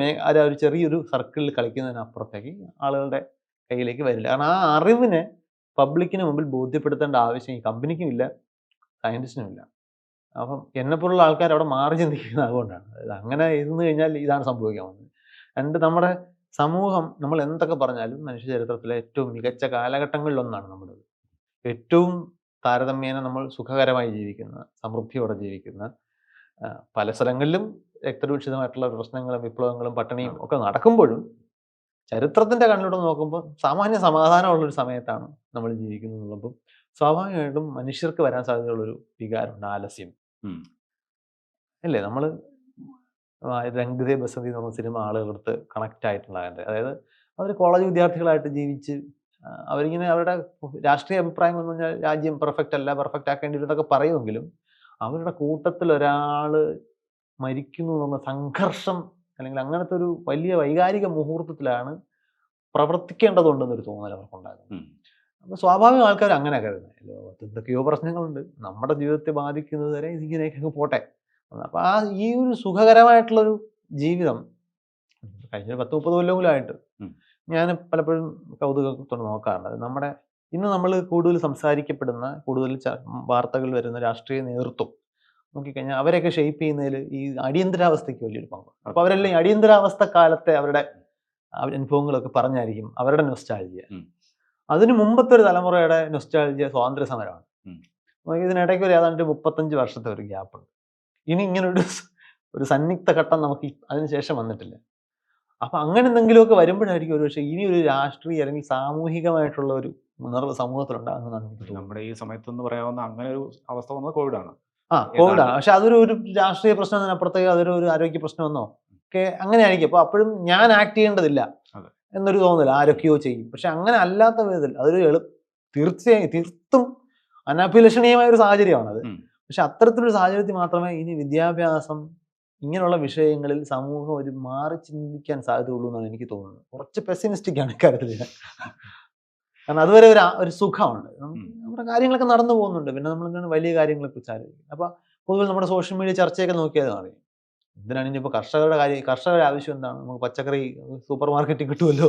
ഒരു ചെറിയൊരു സർക്കിളിൽ കളിക്കുന്നതിനപ്പുറത്തേക്ക് ആളുകളുടെ കയ്യിലേക്ക് വരില്ല. കാരണം ആ അറിവിനെ പബ്ലിക്കിന് മുമ്പിൽ ബോധ്യപ്പെടുത്തേണ്ട ആവശ്യം ഈ കമ്പനിക്കും ഇല്ല, സയൻറ്റിസ്റ്റിനും ഇല്ല. അപ്പം എന്നെപ്പോലുള്ള ആൾക്കാർ അവിടെ മാറി ചിന്തിക്കുന്നത് അതുകൊണ്ടാണ്. അതായത് അങ്ങനെ ഇരുന്ന് കഴിഞ്ഞാൽ ഇതാണ് സംഭവിക്കാൻ പോകുന്നത്. രണ്ട്, നമ്മുടെ സമൂഹം നമ്മൾ എന്തൊക്കെ പറഞ്ഞാലും മനുഷ്യ ചരിത്രത്തിലെ ഏറ്റവും മികച്ച കാലഘട്ടങ്ങളിലൊന്നാണ് നമ്മുടേത്. ഏറ്റവും താരതമ്യേന നമ്മൾ സുഖകരമായി ജീവിക്കുന്ന, സമൃദ്ധിയോടെ ജീവിക്കുന്ന, പല സ്ഥലങ്ങളിലും രക്തരൂക്ഷിതമായിട്ടുള്ള പ്രശ്നങ്ങളും വിപ്ലവങ്ങളും പട്ടിണിയും ഒക്കെ നടക്കുമ്പോഴും ചരിത്രത്തിൻ്റെ കണ്ണിലൂടെ നോക്കുമ്പോൾ സാമാന്യ സമാധാനമുള്ളൊരു സമയത്താണ് നമ്മൾ ജീവിക്കുന്നത് എന്നുള്ളപ്പോൾ സ്വാഭാവികമായിട്ടും മനുഷ്യർക്ക് വരാൻ സാധ്യതയുള്ളൊരു വികാരമുണ്ട്, ആലസ്യം. അല്ലേ? നമ്മൾ രംഗ് ദേ ബസന്തി എന്ന് പറഞ്ഞ സിനിമ ആളുകളടുത്ത് കണക്റ്റ് ആയിട്ടുള്ളതിൻ്റെ, അതായത് അവർ കോളേജ് വിദ്യാർത്ഥികളായിട്ട് ജീവിച്ച് അവരിങ്ങനെ അവരുടെ രാഷ്ട്രീയ അഭിപ്രായങ്ങൾ എന്ന് പറഞ്ഞാൽ രാജ്യം പെർഫെക്റ്റ് അല്ല, പെർഫെക്റ്റ് ആക്കേണ്ടി വരുന്നതൊക്കെ പറയുമെങ്കിലും അവരുടെ കൂട്ടത്തിൽ ഒരാൾ മരിക്കുന്നു എന്ന സംഘർഷം അല്ലെങ്കിൽ അങ്ങനത്തെ ഒരു വലിയ വൈകാരിക മുഹൂർത്തത്തിലാണ് പ്രവർത്തിക്കേണ്ടതുണ്ടെന്നൊരു തോന്നൽ അവർക്കുണ്ടാകുന്നത്. അപ്പോൾ സ്വാഭാവിക ആൾക്കാർ അങ്ങനെ കരുതുന്നത് ലോകത്ത് എന്തൊക്കെയോ പ്രശ്നങ്ങളുണ്ട്, നമ്മുടെ ജീവിതത്തെ ബാധിക്കുന്നത് വരെ ഇതിങ്ങനെയൊക്കെ പോട്ടെ. അപ്പോൾ ഈ ഒരു സുഖകരമായിട്ടുള്ളൊരു ജീവിതം കഴിഞ്ഞ 10-30 കൊല്ലങ്ങളായിട്ട് ഞാൻ പലപ്പോഴും കൗതുകത്തോടെ നോക്കാറുണ്ട്. നമ്മുടെ ഇന്ന് നമ്മൾ കൂടുതൽ സംസാരിക്കപ്പെടുന്ന, കൂടുതൽ വാർത്തകൾ വരുന്ന രാഷ്ട്രീയ നേതൃത്വം നോക്കിക്കഴിഞ്ഞാൽ അവരെയൊക്കെ ഷെയ്പ്പ് ചെയ്യുന്നതിൽ ഈ അടിയന്തരാവസ്ഥയ്ക്ക് വലിയൊരു പങ്ക്. അപ്പോൾ അവരെല്ലാം ഈ അടിയന്തരാവസ്ഥ കാലത്തെ അവരുടെ അനുഭവങ്ങളൊക്കെ പറഞ്ഞായിരിക്കും അവരുടെ നൊസ്റ്റാൾജിയ. അതിന് മുമ്പത്തെ ഒരു തലമുറയുടെ നൊസ്റ്റാൾജിയ സ്വാതന്ത്ര്യ സമരമാണ്. ഇതിനിടയ്ക്ക് ഒരു ഏതാണ്ട് 35 വർഷത്തെ ഒരു ഗ്യാപ്പുണ്ട്. ഇനി ഇങ്ങനൊരു സന്നിഗ്ധ ഘട്ടം നമുക്ക് അതിനുശേഷം വന്നിട്ടില്ല. അപ്പം അങ്ങനെ എന്തെങ്കിലുമൊക്കെ വരുമ്പോഴായിരിക്കും ഒരു പക്ഷേ ഇനി ഒരു രാഷ്ട്രീയ അല്ലെങ്കിൽ സാമൂഹികമായിട്ടുള്ള ഒരു ഉണർവ് സമൂഹത്തിലുണ്ടാകുന്നതാണ് എനിക്ക് തോന്നുന്നത്. നമ്മുടെ ഈ സമയത്തെന്ന് പറയാവുന്ന അങ്ങനെ ഒരു അവസ്ഥ വന്നത് കോവിഡാണ്. കോവിഡാണ്. പക്ഷെ അതൊരു രാഷ്ട്രീയ പ്രശ്നം എന്നതിനപ്പുറത്തേക്ക് അതൊരു ആരോഗ്യ പ്രശ്നമെന്നോ ഒക്കെ അങ്ങനെ ആയിരിക്കും. അപ്പോൾ അപ്പോഴും ഞാൻ ആക്ട് ചെയ്യേണ്ടതില്ല എന്നൊരു തോന്നല് ആരൊക്കെയോ ചെയ്യും. പക്ഷെ അങ്ങനെ അല്ലാത്ത വിധത്തിൽ അതൊരു തീർത്തും അനഭിലഷണീയമായ ഒരു സാഹചര്യമാണത്. പക്ഷെ അത്തരത്തിലൊരു സാഹചര്യത്തിൽ മാത്രമേ ഇനി വിദ്യാഭ്യാസം ഇങ്ങനെയുള്ള വിഷയങ്ങളിൽ സമൂഹം ഒരു മാറി ചിന്തിക്കാൻ സാധ്യതയുള്ളൂ എന്നാണ് എനിക്ക് തോന്നുന്നത്. കുറച്ച് പെസിമിസ്റ്റിക് ആണ് ഇക്കാര്യത്തിൽ. കാരണം അതുവരെ ഒരു സുഖമുണ്ട്, നമ്മുടെ കാര്യങ്ങളൊക്കെ നടന്നു പോകുന്നുണ്ട്, പിന്നെ നമ്മളിങ്ങനെ വലിയ കാര്യങ്ങളെ കുറിച്ച് ആലോചിക്കും. അപ്പോൾ പൊതുവെ നമ്മുടെ സോഷ്യൽ മീഡിയ ചർച്ചയൊക്കെ നോക്കിയാൽ അറിയാം എന്തിനാണ് ഇനിയിപ്പോൾ കർഷകരുടെ ആവശ്യം എന്താണ്, നമുക്ക് പച്ചക്കറി സൂപ്പർ മാർക്കറ്റിൽ കിട്ടുമല്ലോ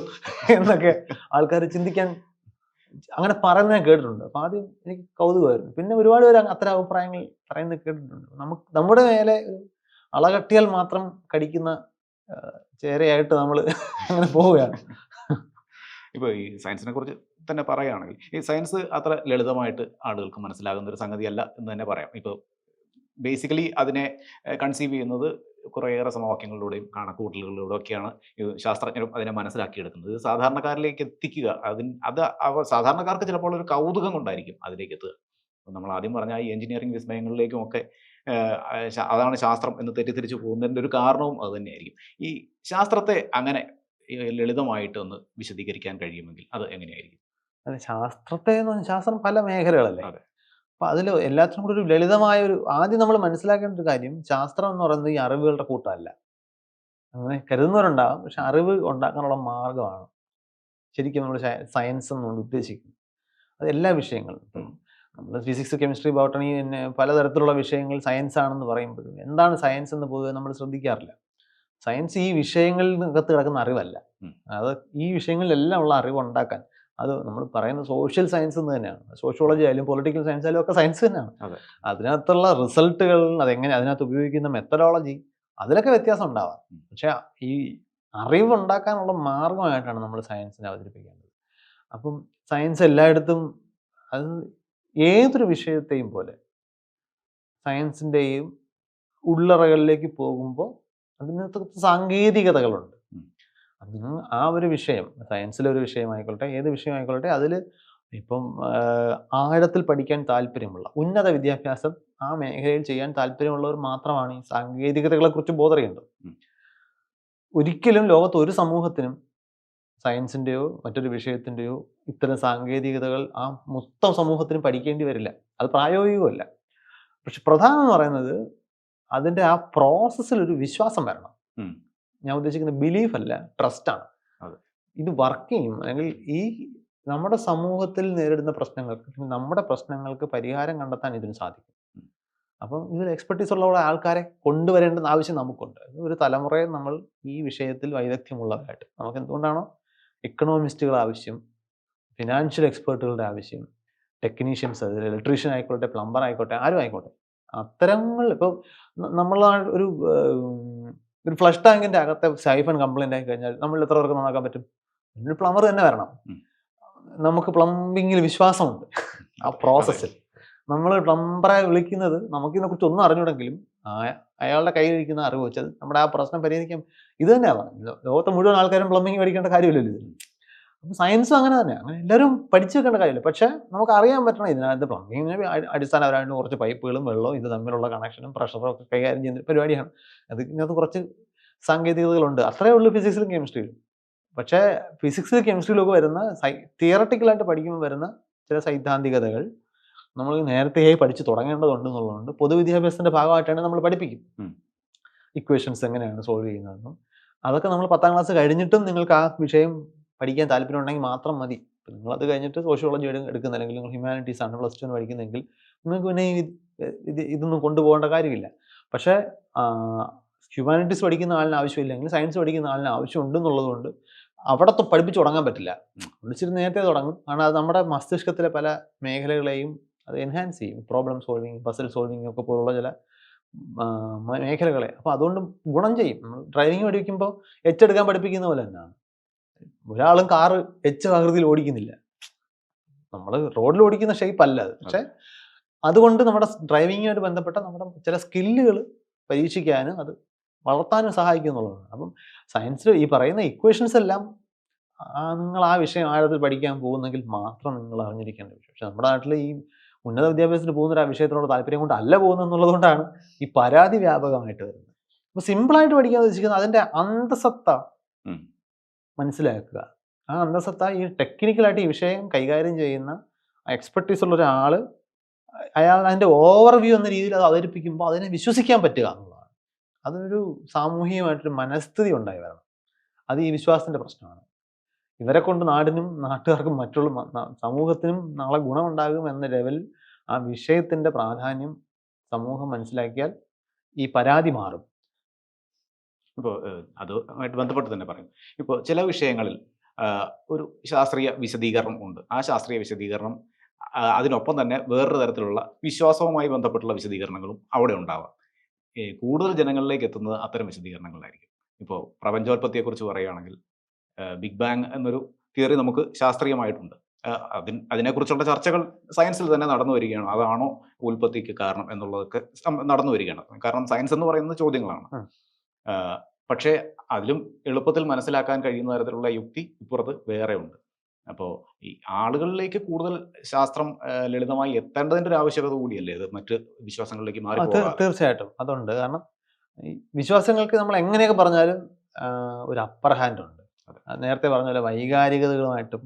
എന്നൊക്കെ ആൾക്കാർ ചിന്തിക്കാൻ അങ്ങനെ പറയുന്നത് ഞാൻ കേട്ടിട്ടുണ്ട്. അപ്പോൾ ആദ്യം എനിക്ക് കൗതുകമായിരുന്നു. പിന്നെ ഒരുപാട് പേര് അത്തരം അഭിപ്രായങ്ങൾ പറയുന്നത് കേട്ടിട്ടുണ്ട്. നമ്മുടെ മേലെ അളകട്ടിയാൽ മാത്രം കടിക്കുന്ന ചേരയായിട്ട് നമ്മൾ അങ്ങനെ പോവുകയാണ്. ഇപ്പോൾ ഈ സയൻസിനെ കുറിച്ച് തന്നെ പറയുകയാണെങ്കിൽ ഈ സയൻസ് അത്ര ലളിതമായിട്ട് ആളുകൾക്ക് മനസ്സിലാകുന്ന ഒരു സംഗതിയല്ല എന്ന് തന്നെ പറയാം. ഇപ്പോൾ ബേസിക്കലി അതിനെ കൺസീവ് ചെയ്യുന്നത് കുറേയേറെ സമവാക്യങ്ങളിലൂടെയും കണക്കുകൂട്ടലുകളിലൂടെ ഒക്കെയാണ് ശാസ്ത്രജ്ഞരും അതിനെ മനസ്സിലാക്കിയെടുക്കുന്നത്. ഇത് സാധാരണക്കാരിലേക്ക് എത്തിക്കുക, സാധാരണക്കാർക്ക് ചിലപ്പോൾ ഒരു കൗതുകം കൊണ്ടായിരിക്കും അതിലേക്ക് എത്തുക. നമ്മൾ ആദ്യം പറഞ്ഞ ഈ എഞ്ചിനീയറിംഗ് വിസ്മയങ്ങളിലേക്കും ഒക്കെ അതാണ് ശാസ്ത്രം എന്ന് തെറ്റിദ്ധരിച്ച് പോകുന്നതിൻ്റെ ഒരു കാരണവും അത് തന്നെയായിരിക്കും. ഈ ശാസ്ത്രത്തെ അങ്ങനെ ലളിതമായിട്ട് ഒന്ന് വിശദീകരിക്കാൻ കഴിയുമെങ്കിൽ അത് എങ്ങനെയായിരിക്കും? അതെ, ശാസ്ത്രം പല മേഖലകളല്ലേ. അപ്പൊ അതിൽ എല്ലാത്തിനും കൂടി ഒരു ലളിതമായ ആദ്യം നമ്മൾ മനസ്സിലാക്കേണ്ട ഒരു കാര്യം, ശാസ്ത്രം എന്ന് പറയുന്നത് ഈ അറിവുകളുടെ കൂട്ടമല്ല. അങ്ങനെ കരുതുന്നവരുണ്ടാകും, പക്ഷെ അറിവ് ഉണ്ടാക്കാനുള്ള മാർഗമാണ് ശരിക്കും നമ്മൾ സയൻസ് എന്നുകൊണ്ട് ഉദ്ദേശിക്കുന്നത്. അത് എല്ലാ വിഷയങ്ങളും നമ്മൾ ഫിസിക്സ്, കെമിസ്ട്രി, ബോട്ടണി പിന്നെ പലതരത്തിലുള്ള വിഷയങ്ങൾ സയൻസ് ആണെന്ന് പറയുമ്പോഴും എന്താണ് സയൻസ് എന്ന് പൊതുവെ നമ്മൾ ശ്രദ്ധിക്കാറില്ല. സയൻസ് ഈ വിഷയങ്ങളിനകത്ത് കിടക്കുന്ന അറിവല്ല. ഉം. അത് ഈ വിഷയങ്ങളിലെല്ലാം ഉള്ള അറിവ് ഉണ്ടാക്കാൻ അത് നമ്മൾ പറയുന്ന സോഷ്യൽ സയൻസ് എന്ന് തന്നെയാണ്. സോഷ്യോളജി ആയാലും പൊളിറ്റിക്കൽ സയൻസ് ആയാലും ഒക്കെ സയൻസ് തന്നെയാണ്. അതെ. അതിനകത്തുള്ള റിസൾട്ടുകൾ അതെങ്ങനെ അതിനകത്ത് ഉപയോഗിക്കുന്ന മെത്തഡോളജി അതിലൊക്കെ വ്യത്യാസം ഉണ്ടാവാം. ഉം. പക്ഷെ ഈ അറിവുണ്ടാക്കാനുള്ള മാർഗമായിട്ടാണ് നമ്മൾ സയൻസിനെ അവതരിപ്പിക്കേണ്ടത്. അപ്പം സയൻസ് എല്ലായിടത്തും അത് ഏതൊരു വിഷയത്തെയും പോലെ സയൻസിൻ്റെയും ഉള്ളറകളിലേക്ക് പോകുമ്പോൾ അതിനകത്ത് സാങ്കേതികതകളുണ്ട്. ഉം. അതിന് ആ ഒരു വിഷയം സയൻസിലെ ഒരു വിഷയമായിക്കൊള്ളട്ടെ ഏത് വിഷയമായിക്കൊള്ളട്ടെ അതിൽ ഇപ്പം ആഴത്തിൽ പഠിക്കാൻ താല്പര്യമുള്ള ഉന്നത വിദ്യാഭ്യാസം ആ മേഖലയിൽ ചെയ്യാൻ താല്പര്യമുള്ളവർ മാത്രമാണ് ഈ സാങ്കേതികതകളെക്കുറിച്ച് ബോധറിയേണ്ടത്. ഉം. ഒരിക്കലും ലോകത്ത് ഒരു സമൂഹത്തിനും സയൻസിൻ്റെയോ മറ്റൊരു വിഷയത്തിൻ്റെയോ ഇത്തരം സാങ്കേതികതകൾ ആ മൊത്തം സമൂഹത്തിനും പഠിക്കേണ്ടി വരില്ല. അത് പ്രായോഗികമല്ല. പക്ഷെ പ്രധാനം എന്ന് പറയുന്നത് അതിൻ്റെ ആ പ്രോസസ്സിൽ ഒരു വിശ്വാസം വരണം. ഉം. ഞാൻ ഉദ്ദേശിക്കുന്നത് ബിലീഫ് അല്ല, ട്രസ്റ്റാണ്. അതെ. ഇത് വർക്ക് ചെയ്യും. അല്ലെങ്കിൽ ഈ നമ്മുടെ സമൂഹത്തിൽ നേരിടുന്ന പ്രശ്നങ്ങൾക്ക് നമ്മുടെ പ്രശ്നങ്ങൾക്ക് പരിഹാരം കണ്ടെത്താൻ ഇതിന് സാധിക്കും. ഉം. അപ്പം ഇതിൽ എക്സ്പെർട്ടീസ് ഉള്ള ആൾക്കാരെ കൊണ്ടുവരേണ്ടുന്ന ആവശ്യം നമുക്കുണ്ട്. ഒരു തലമുറയെ നമ്മൾ ഈ വിഷയത്തിൽ വൈദഗ്ധ്യമുള്ളവരായിട്ട് നമുക്ക് എന്തുകൊണ്ടാണോ എക്കണോമിസ്റ്റുകൾ ആവശ്യം, ഫിനാൻഷ്യൽ എക്സ്പേർട്ടുകളുടെ ആവശ്യം, ടെക്നീഷ്യൻസ് അതിൽ ഇലക്ട്രീഷ്യൻ ആയിക്കോട്ടെ, പ്ലംബർ ആയിക്കോട്ടെ, ആരും ആയിക്കോട്ടെ, അത്തരങ്ങൾ ഇപ്പോൾ നമ്മൾ ഒരു ഒരു ഫ്ലഷ് ടാങ്കിൻ്റെ അകത്തെ സൈഫൺ കംപ്ലൈൻ്റ് ആയി കഴിഞ്ഞാൽ നമ്മൾ എത്ര പേർക്ക് നന്നാക്കാൻ പറ്റും? ഒരു പ്ലംബർ തന്നെ വരണം. ഉം. നമുക്ക് പ്ലംബിങ്ങിൽ വിശ്വാസമുണ്ട്. ആ അതെ. പ്രോസസ്സിൽ നമ്മൾ പ്ലംബറെ വിളിക്കുന്നത് നമുക്കിതിനെക്കുറിച്ച് ഒന്നും അറിഞ്ഞൂടെങ്കിലും അയാളുടെ കയ്യിലിരിക്കുന്ന അറിവ് വെച്ചത് നമ്മുടെ ആ പ്രശ്നം പരിഹരിക്കാം. ഇത് തന്നെയാണ് ലോകത്തെ മുഴുവൻ ആൾക്കാരും പ്ലംബിങ് പഠിക്കേണ്ട കാര്യമില്ലല്ലോ ഇത്. അപ്പം സയൻസും അങ്ങനെ തന്നെ. അങ്ങനെ എല്ലാവരും പഠിച്ചു വെക്കേണ്ട കാര്യമില്ല. പക്ഷേ നമുക്ക് അറിയാൻ പറ്റണം ഇതിനകത്ത് പ്ലംബിങ്ങിന് അടിസ്ഥാനപരമായിട്ട് കുറച്ച് പൈപ്പുകളും വെള്ളവും ഇത് തമ്മിലുള്ള കണക്ഷനും പ്രഷറും ഒക്കെ കൈകാര്യം ചെയ്യുന്ന പരിപാടിയാണ്. ഇതിനകത്ത് കുറച്ച് സാങ്കേതികതകളുണ്ട്. അത്രയേ ഉള്ളൂ ഫിസിക്സിലും കെമിസ്ട്രിയിലും. പക്ഷേ ഫിസിക്സ് കെമിസ്ട്രിയിലൊക്കെ വരുന്ന തിയറട്ടിക്കലായിട്ട് പഠിക്കുമ്പോൾ വരുന്ന ചില സൈദ്ധാന്തികതകൾ നമ്മൾ നേരത്തെ പഠിച്ചു തുടങ്ങേണ്ടതുണ്ട് എന്നുള്ളതുകൊണ്ട് പൊതുവിദ്യാഭ്യാസത്തിൻ്റെ ഭാഗമായിട്ടാണ് നമ്മൾ പഠിപ്പിക്കും. ഉം. ഇക്വേഷൻസ് എങ്ങനെയാണ് സോൾവ് ചെയ്യുന്നതെന്നും അതൊക്കെ നമ്മൾ 10ാം ക്ലാസ് കഴിഞ്ഞിട്ടും നിങ്ങൾക്ക് ആ വിഷയം പഠിക്കാൻ താല്പര്യമുണ്ടെങ്കിൽ മാത്രം മതി. നിങ്ങളത് കഴിഞ്ഞിട്ട് സോഷ്യോളജി എടുക്കുന്ന അല്ലെങ്കിൽ നിങ്ങൾ ഹ്യൂമാനിറ്റീസ് ആണ് +2 പഠിക്കുന്നതെങ്കിൽ നിങ്ങൾക്ക് പിന്നെ ഇതൊന്നും കൊണ്ടുപോകേണ്ട കാര്യമില്ല. പക്ഷേ ഹ്യൂമാനിറ്റീസ് പഠിക്കുന്ന ആളിന് ആവശ്യമില്ലെങ്കിൽ സയൻസ് പഠിക്കുന്ന ആളിന് ആവശ്യമുണ്ടെന്നുള്ളതുകൊണ്ട് അവിടെ പഠിപ്പിച്ച് തുടങ്ങാൻ പറ്റില്ല. വിളിച്ചിട്ട് നേരത്തെ തുടങ്ങും. കാരണം അത് നമ്മുടെ മസ്തിഷ്കത്തിലെ പല മേഖലകളെയും അത് എൻഹാൻസ് ചെയ്യും. പ്രോബ്ലം സോൾവിങ്, പസിൽ സോൾവിങ് ഒക്കെ പോലുള്ള ചില മേഖലകളെ. അപ്പോൾ അതുകൊണ്ട് ഗുണം ചെയ്യും. നമ്മൾ ഡ്രൈവിംഗ് പഠിക്കുമ്പോൾ എടുക്കാൻ പഠിപ്പിക്കുന്ന പോലെ തന്നെയാണ്. ഒരാളും കാറ് ആകൃതിയിൽ ഓടിക്കുന്നില്ല. നമ്മൾ റോഡിൽ ഓടിക്കുന്ന ഷേപ്പ് അല്ല അത്. പക്ഷേ അതുകൊണ്ട് നമ്മുടെ ഡ്രൈവിങ്ങുമായിട്ട് ബന്ധപ്പെട്ട നമ്മുടെ ചില സ്കില്ലുകൾ പരീക്ഷിക്കാനും അത് വളർത്താനും സഹായിക്കും എന്നുള്ളതാണ്. അപ്പം സയൻസിൽ ഈ പറയുന്ന ഇക്വേഷൻസ് എല്ലാം നിങ്ങൾ ആ വിഷയം ആഴത്തിൽ പഠിക്കാൻ പോകുന്നെങ്കിൽ മാത്രം നിങ്ങൾ അറിഞ്ഞിരിക്കേണ്ട വിഷയം. പക്ഷെ നമ്മുടെ നാട്ടിൽ ഈ ഉന്നത വിദ്യാഭ്യാസത്തിന് പോകുന്ന ആ വിഷയത്തിനോട് താല്പര്യം കൊണ്ടല്ല പോകുന്നത് എന്നുള്ളതുകൊണ്ടാണ് ഈ പരാതി വ്യാപകമായിട്ട് വരുന്നത്. അപ്പോൾ സിമ്പിളായിട്ട് പഠിക്കാൻ ഉദ്ദേശിക്കുന്നത് അതിൻ്റെ അന്തസത്ത മനസ്സിലാക്കുക. ആ അന്തസത്ത ഈ ടെക്നിക്കലായിട്ട് ഈ വിഷയം കൈകാര്യം ചെയ്യുന്ന എക്സ്പെർട്ടീസ് ഉള്ള ഒരാൾ അയാൾ അതിൻ്റെ ഓവർവ്യൂ എന്ന രീതിയിൽ അത് അവതരിപ്പിക്കുമ്പോൾ അതിനെ വിശ്വസിക്കാൻ പറ്റുക എന്നുള്ളതാണ്. അതൊരു സാമൂഹികമായിട്ടൊരു മനസ്ഥിതി ഉണ്ടായി വരണം. അത് ഈ വിശ്വാസത്തിൻ്റെ പ്രശ്നമാണ്. ഇവരെ കൊണ്ട് നാടിനും നാട്ടുകാർക്കും മറ്റുള്ള സമൂഹത്തിനും നാളെ ഗുണമുണ്ടാകും എന്ന ലെവലിൽ ആ വിഷയത്തിൻ്റെ പ്രാധാന്യം സമൂഹം മനസ്സിലാക്കിയാൽ ഈ പരാതി മാറും. ഇപ്പോൾ അതുമായിട്ട് ബന്ധപ്പെട്ട് തന്നെ പറയും. ഇപ്പോൾ ചില വിഷയങ്ങളിൽ ഒരു ശാസ്ത്രീയ വിശദീകരണം ഉണ്ട്. ആ ശാസ്ത്രീയ വിശദീകരണം അതിനൊപ്പം തന്നെ വേറൊരു തരത്തിലുള്ള വിശ്വാസവുമായി ബന്ധപ്പെട്ടുള്ള വിശദീകരണങ്ങളും അവിടെ ഉണ്ടാവാം. കൂടുതൽ ജനങ്ങളിലേക്ക് എത്തുന്നത് അത്തരം വിശദീകരണങ്ങളായിരിക്കും. ഇപ്പോൾ പ്രപഞ്ചോൽപത്തിയെക്കുറിച്ച് പറയുകയാണെങ്കിൽ ബിഗ് ബാങ് എന്നൊരു തിയറി നമുക്ക് ശാസ്ത്രീയമായിട്ടുണ്ട്. അതിനെക്കുറിച്ചുള്ള ചർച്ചകൾ സയൻസിൽ തന്നെ നടന്നു വരികയാണ്. അതാണോ ഉൽപ്പത്തിക്ക് കാരണം എന്നുള്ളതൊക്കെ നടന്നു വരികയാണ്. കാരണം സയൻസ് എന്ന് പറയുന്നത് ചോദ്യങ്ങളാണ്. പക്ഷേ അതിലും എളുപ്പത്തിൽ മനസ്സിലാക്കാൻ കഴിയുന്ന തരത്തിലുള്ള യുക്തി ഇപ്പുറത്ത് വേറെ ഉണ്ട്. അപ്പോൾ ഈ ആളുകളിലേക്ക് കൂടുതൽ ശാസ്ത്രം ലളിതമായി എത്തേണ്ടതിൻ്റെ ഒരു ആവശ്യകത കൂടിയല്ലേ ഇത് മറ്റ് വിശ്വാസങ്ങളിലേക്ക് മാറി പോകാതെ? തീർച്ചയായിട്ടും അതുണ്ട്. കാരണം ഈ വിശ്വാസങ്ങൾക്ക് നമ്മൾ എങ്ങനെയൊക്കെ പറഞ്ഞാലും ഒരു അപ്പർ ഹാൻഡ് ഉണ്ട്. നേരത്തെ പറഞ്ഞ പോലെ വൈകാരികതകളുമായിട്ടും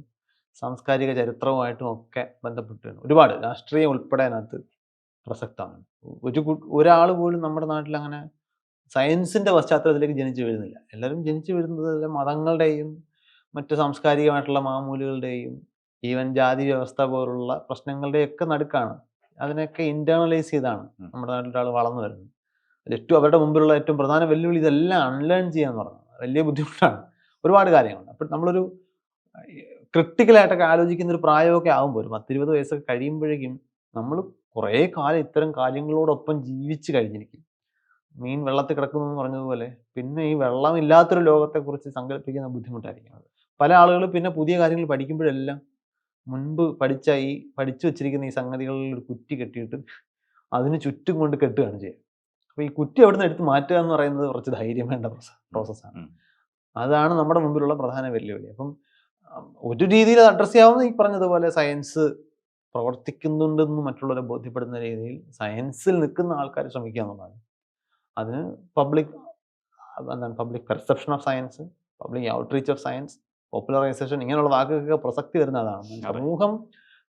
സാംസ്കാരിക ചരിത്രവുമായിട്ടും ഒക്കെ ബന്ധപ്പെട്ടാണ് ഒരുപാട് രാഷ്ട്രീയം ഉൾപ്പെടെ അതിനകത്ത് പ്രസക്തമാണ്. ഒരാൾ പോലും നമ്മുടെ നാട്ടിൽ അങ്ങനെ സയൻസിൻ്റെ പശ്ചാത്തലത്തിലേക്ക് ജനിച്ചു വീഴുന്നില്ല. എല്ലാവരും ജനിച്ചു വീഴുന്നത് മതങ്ങളുടെയും മറ്റ് സാംസ്കാരികമായിട്ടുള്ള മാമൂലുകളുടെയും ഈവൻ ജാതി വ്യവസ്ഥ പോലുള്ള പ്രശ്നങ്ങളുടെയൊക്കെ നടുക്കാണ്. അതിനൊക്കെ ഇന്റേണലൈസ് ചെയ്താണ് നമ്മുടെ നാട്ടിൽ ഒരാൾ വളർന്നു വരുന്നത്. ഏറ്റവും അവരുടെ മുമ്പിലുള്ള ഏറ്റവും പ്രധാന വെല്ലുവിളി ഇതെല്ലാം അൺലേൺ ചെയ്യാന്ന് പറഞ്ഞത് വലിയ ബുദ്ധിമുട്ടാണ്. ഒരുപാട് കാര്യങ്ങളുണ്ട്. അപ്പം നമ്മളൊരു ക്രിട്ടിക്കലായിട്ടൊക്കെ ആലോചിക്കുന്ന ഒരു പ്രായമൊക്കെ ആകുമ്പോൾ ഒരു 10-20 വയസ്സൊക്കെ കഴിയുമ്പോഴേക്കും നമ്മൾ കുറേ കാലം ഇത്തരം കാര്യങ്ങളോടൊപ്പം ജീവിച്ച് കഴിഞ്ഞിരിക്കും. മീൻ വെള്ളത്തിൽ കിടക്കുന്നു എന്ന് പറഞ്ഞതുപോലെ പിന്നെ ഈ വെള്ളമില്ലാത്തൊരു ലോകത്തെക്കുറിച്ച് സങ്കല്പിക്കുന്ന ബുദ്ധിമുട്ടായിരിക്കും. പല ആളുകൾ പിന്നെ പുതിയ കാര്യങ്ങൾ പഠിക്കുമ്പോഴെല്ലാം മുൻപ് പഠിച്ചു വെച്ചിരിക്കുന്ന ഈ സംഗതികളിൽ ഒരു കുറ്റി കെട്ടിയിട്ട് അതിന് ചുറ്റും കൊണ്ട് കെട്ടുകയാണ് ചെയ്യുക. അപ്പോൾ ഈ കുറ്റി അവിടുന്ന് എടുത്ത് മാറ്റുക എന്ന് പറയുന്നത് കുറച്ച് ധൈര്യം വേണ്ട പ്രോസസ്സാണ്. അതാണ് നമ്മുടെ മുമ്പിലുള്ള പ്രധാന വെല്ലുവിളി. അപ്പം ഒരു രീതിയിൽ അത് അഡ്രസ്സ് ചെയ്യാവുന്ന ഈ പറഞ്ഞതുപോലെ സയൻസ് പ്രവർത്തിക്കുന്നുണ്ടെന്ന് മറ്റുള്ളവരെ ബോധ്യപ്പെടുന്ന രീതിയിൽ സയൻസിൽ നിൽക്കുന്ന ആൾക്കാർ ശ്രമിക്കുക എന്നുള്ളതാണ്. അതിന് public perception of science, public outreach of science, popularisation ഇങ്ങനെയുള്ള വാക്കുകൾക്ക് പ്രസക്തി വരുന്ന അതാണ്. സമൂഹം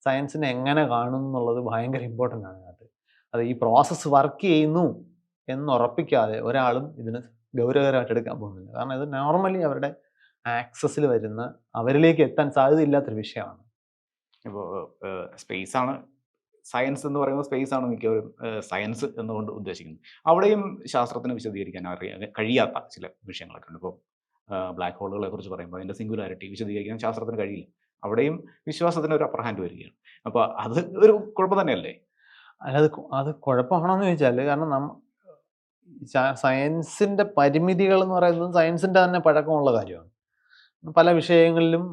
സയൻസിനെ എങ്ങനെ കാണുന്നു എന്നുള്ളത് ഭയങ്കര ഇമ്പോർട്ടൻ്റ് ആണ്. അത് ഈ പ്രോസസ്സ് വർക്ക് ചെയ്യുന്നു എന്ന് ഉറപ്പിക്കാതെ ഒരാളും ഇതിന് ഗൗരവകരമായിട്ട് എടുക്കാൻ പോകുന്നില്ല. കാരണം ഇത് നോർമലി അവരുടെ ആക്സസിൽ വരുന്ന അവരിലേക്ക് എത്താൻ സാധ്യതയില്ലാത്തൊരു വിഷയമാണ്. ഇപ്പോൾ സ്പേസ് ആണ് സയൻസ് എന്ന് പറയുന്ന സ്പേസ് ആണ് മിക്കവരും സയൻസ് എന്നുകൊണ്ട് ഉദ്ദേശിക്കുന്നത്. അവിടെയും ശാസ്ത്രത്തിന് വിശദീകരിക്കാൻ കഴിയാത്ത ചില വിഷയങ്ങളൊക്കെ ഉണ്ട്. ഇപ്പോൾ ബ്ലാക്ക് ഹോളുകളെ കുറിച്ച് പറയുമ്പോൾ അതിൻ്റെ സിംഗുലാരിറ്റി വിശദീകരിക്കാൻ ശാസ്ത്രത്തിന് കഴിയില്ല. അവിടെയും വിശ്വാസത്തിന് ഒരു അപ്പർ ഹാൻഡ് വരികയാണ്. അപ്പോൾ അത് ഒരു കുഴപ്പം തന്നെയല്ലേ? അത് കുഴപ്പമാണോന്ന് ചോദിച്ചാൽ, കാരണം സയൻസിന്റെ പരിമിതികൾ എന്ന് പറയുന്നത് സയൻസിന്റെ തന്നെ പഴക്കമുള്ള കാര്യമാണ്. പല വിഷയങ്ങളിലും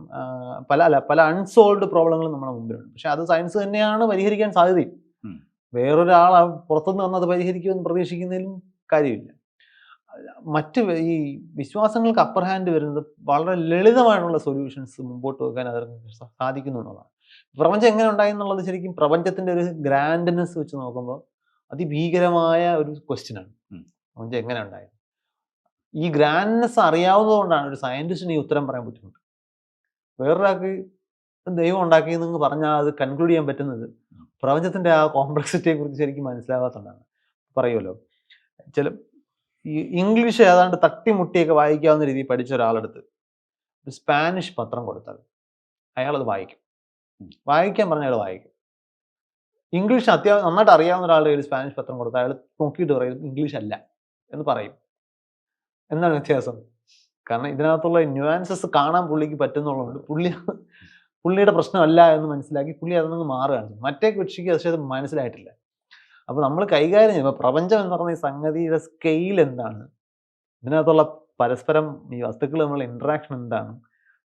പല അൺസോൾവ്ഡ് പ്രോബ്ലങ്ങളും നമ്മുടെ മുമ്പിലുണ്ട്. പക്ഷെ അത് സയൻസ് തന്നെയാണ് പരിഹരിക്കാൻ സാധ്യതയും. വേറൊരാൾ പുറത്തുനിന്ന് വന്നത് പരിഹരിക്കുമെന്ന് പ്രതീക്ഷിക്കുന്നതിലും കാര്യമില്ല. മറ്റ് ഈ വിശ്വാസങ്ങൾക്ക് അപ്പർ ഹാൻഡ് വരുന്നത് വളരെ ലളിതമായിട്ടുള്ള സൊല്യൂഷൻസ് മുമ്പോട്ട് വെക്കാൻ അവർക്ക് സാധിക്കുന്നു എന്നുള്ളതാണ്. പ്രപഞ്ചം എങ്ങനെ ഉണ്ടായി എന്നുള്ളത് ശരിക്കും പ്രപഞ്ചത്തിന്റെ ഒരു ഗ്രാൻഡ്നെസ് വെച്ച് നോക്കുമ്പോൾ അതിഭീകരമായ ഒരു ക്വസ്റ്റ്യനാണ്. പ്രപഞ്ചം എങ്ങനെ ഉണ്ടായത്? ഈ ഗ്രാൻഡ്നെസ് അറിയാവുന്നതുകൊണ്ടാണ് ഒരു സയന്റിസ്റ്റിന് ഈ ഉത്തരം പറയാൻ ബുദ്ധിമുട്ട്. വേറൊരാൾക്ക് ദൈവം ഉണ്ടാക്കിയെന്ന് പറഞ്ഞാൽ അത് കൺക്ലൂഡ് ചെയ്യാൻ പറ്റുന്നത് പ്രപഞ്ചത്തിന്റെ ആ കോംപ്ലക്സിറ്റിയെ കുറിച്ച് ശരിക്കും മനസ്സിലാകാത്തതുകൊണ്ടാണ്. പറയുമല്ലോ, ചില ഈ ഇംഗ്ലീഷ് ഏതാണ്ട് തട്ടിമുട്ടിയൊക്കെ വായിക്കാവുന്ന രീതിയിൽ പഠിച്ച ഒരാളെടുത്ത് ഒരു സ്പാനിഷ് പത്രം കൊടുത്താൽ അയാളത് വായിക്കും. വായിക്കാൻ പറഞ്ഞാൽ അയാൾ വായിക്കും. ഇംഗ്ലീഷ് നന്നായിട്ട് അറിയാവുന്ന ഒരാളുടെ ഒരു സ്പാനിഷ് പത്രം കൊടുത്താൽ അയാൾ നോക്കിയിട്ട് പറയും ഇംഗ്ലീഷ് അല്ല എന്ന് പറയും. എന്താണ് വ്യത്യാസം? കാരണം ഇതിനകത്തുള്ള ന്യൂആൻസസ് കാണാൻ പുള്ളിക്ക് പറ്റുന്നുള്ളതുകൊണ്ട് പുള്ളിയുടെ പ്രശ്നമല്ല എന്ന് മനസ്സിലാക്കി പുള്ളി അതിൽ നിന്ന് മാറുകയാണ്. മറ്റേ കക്ഷിക്ക് അത് മനസ്സിലായിട്ടില്ല. അപ്പോൾ നമ്മൾ കൈകാര്യം ചെയ്യുമ്പോൾ പ്രപഞ്ചം എന്ന് പറഞ്ഞ ഈ സംഗതിയുടെ സ്കെയിൽ എന്താണ്, ഇതിനകത്തുള്ള പരസ്പരം ഈ വസ്തുക്കൾ തമ്മിലുള്ള ഇൻട്രാക്ഷൻ എന്താണ്,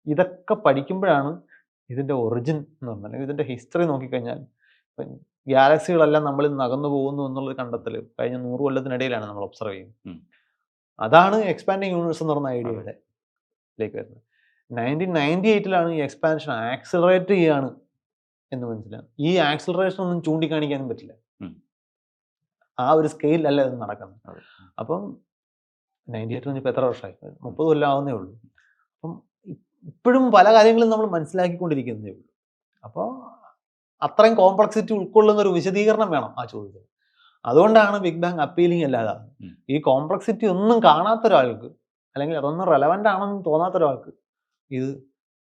ഇതൊക്കെ പഠിക്കുമ്പോഴാണ് ഇതിൻ്റെ ഒറിജിൻ എന്ന് പറഞ്ഞാൽ, അല്ലെങ്കിൽ ഇതിൻ്റെ ഹിസ്റ്ററി നോക്കിക്കഴിഞ്ഞാൽ ഗാലക്സികളെല്ലാം നമ്മളിൽ നിന്ന് അകന്നു പോകുന്നു എന്നുള്ളത് കണ്ടെത്തൽ കഴിഞ്ഞ 100 കൊല്ലത്തിനിടയിലാണ് നമ്മൾ ഒബ്സർവ് ചെയ്യുന്നത്. അതാണ് എക്സ്പാൻഡിങ് യൂണിവേഴ്സ് എന്ന് പറഞ്ഞ ഐഡിയയുടെ വരുന്നത്. 1998 ഈ എക്സ്പാൻഷൻ ആക്സിലറേറ്റ് ചെയ്യാണ് എന്ന് മനസ്സിലാകും. ഈ ആക്സിലറേഷൻ ഒന്നും ചൂണ്ടിക്കാണിക്കാനും പറ്റില്ല. ആ ഒരു സ്കെയിലല്ല ഇത് നടക്കുന്നത്. അപ്പം 98 ഇപ്പോൾ എത്ര വർഷമായി? 30 കൊല്ലം ആവുന്നേ ഉള്ളൂ. അപ്പം ഇപ്പോഴും പല കാര്യങ്ങളും നമ്മൾ മനസ്സിലാക്കിക്കൊണ്ടിരിക്കുന്നതേ ഉള്ളൂ. അപ്പോൾ അത്രയും കോംപ്ലക്സിറ്റി ഉൾക്കൊള്ളുന്ന ഒരു വിശദീകരണം വേണം ആ ചോദ്യത്തിന്. അതുകൊണ്ടാണ് ബിഗ് ബാങ് അപ്പീലിംഗ് അല്ലാതാകുന്നത്. ഈ കോംപ്ലക്സിറ്റി ഒന്നും കാണാത്ത ഒരാൾക്ക്, അല്ലെങ്കിൽ അതൊന്നും റെലവൻ്റ് ആണെന്ന് തോന്നാത്ത ഒരാൾക്ക് ഇത്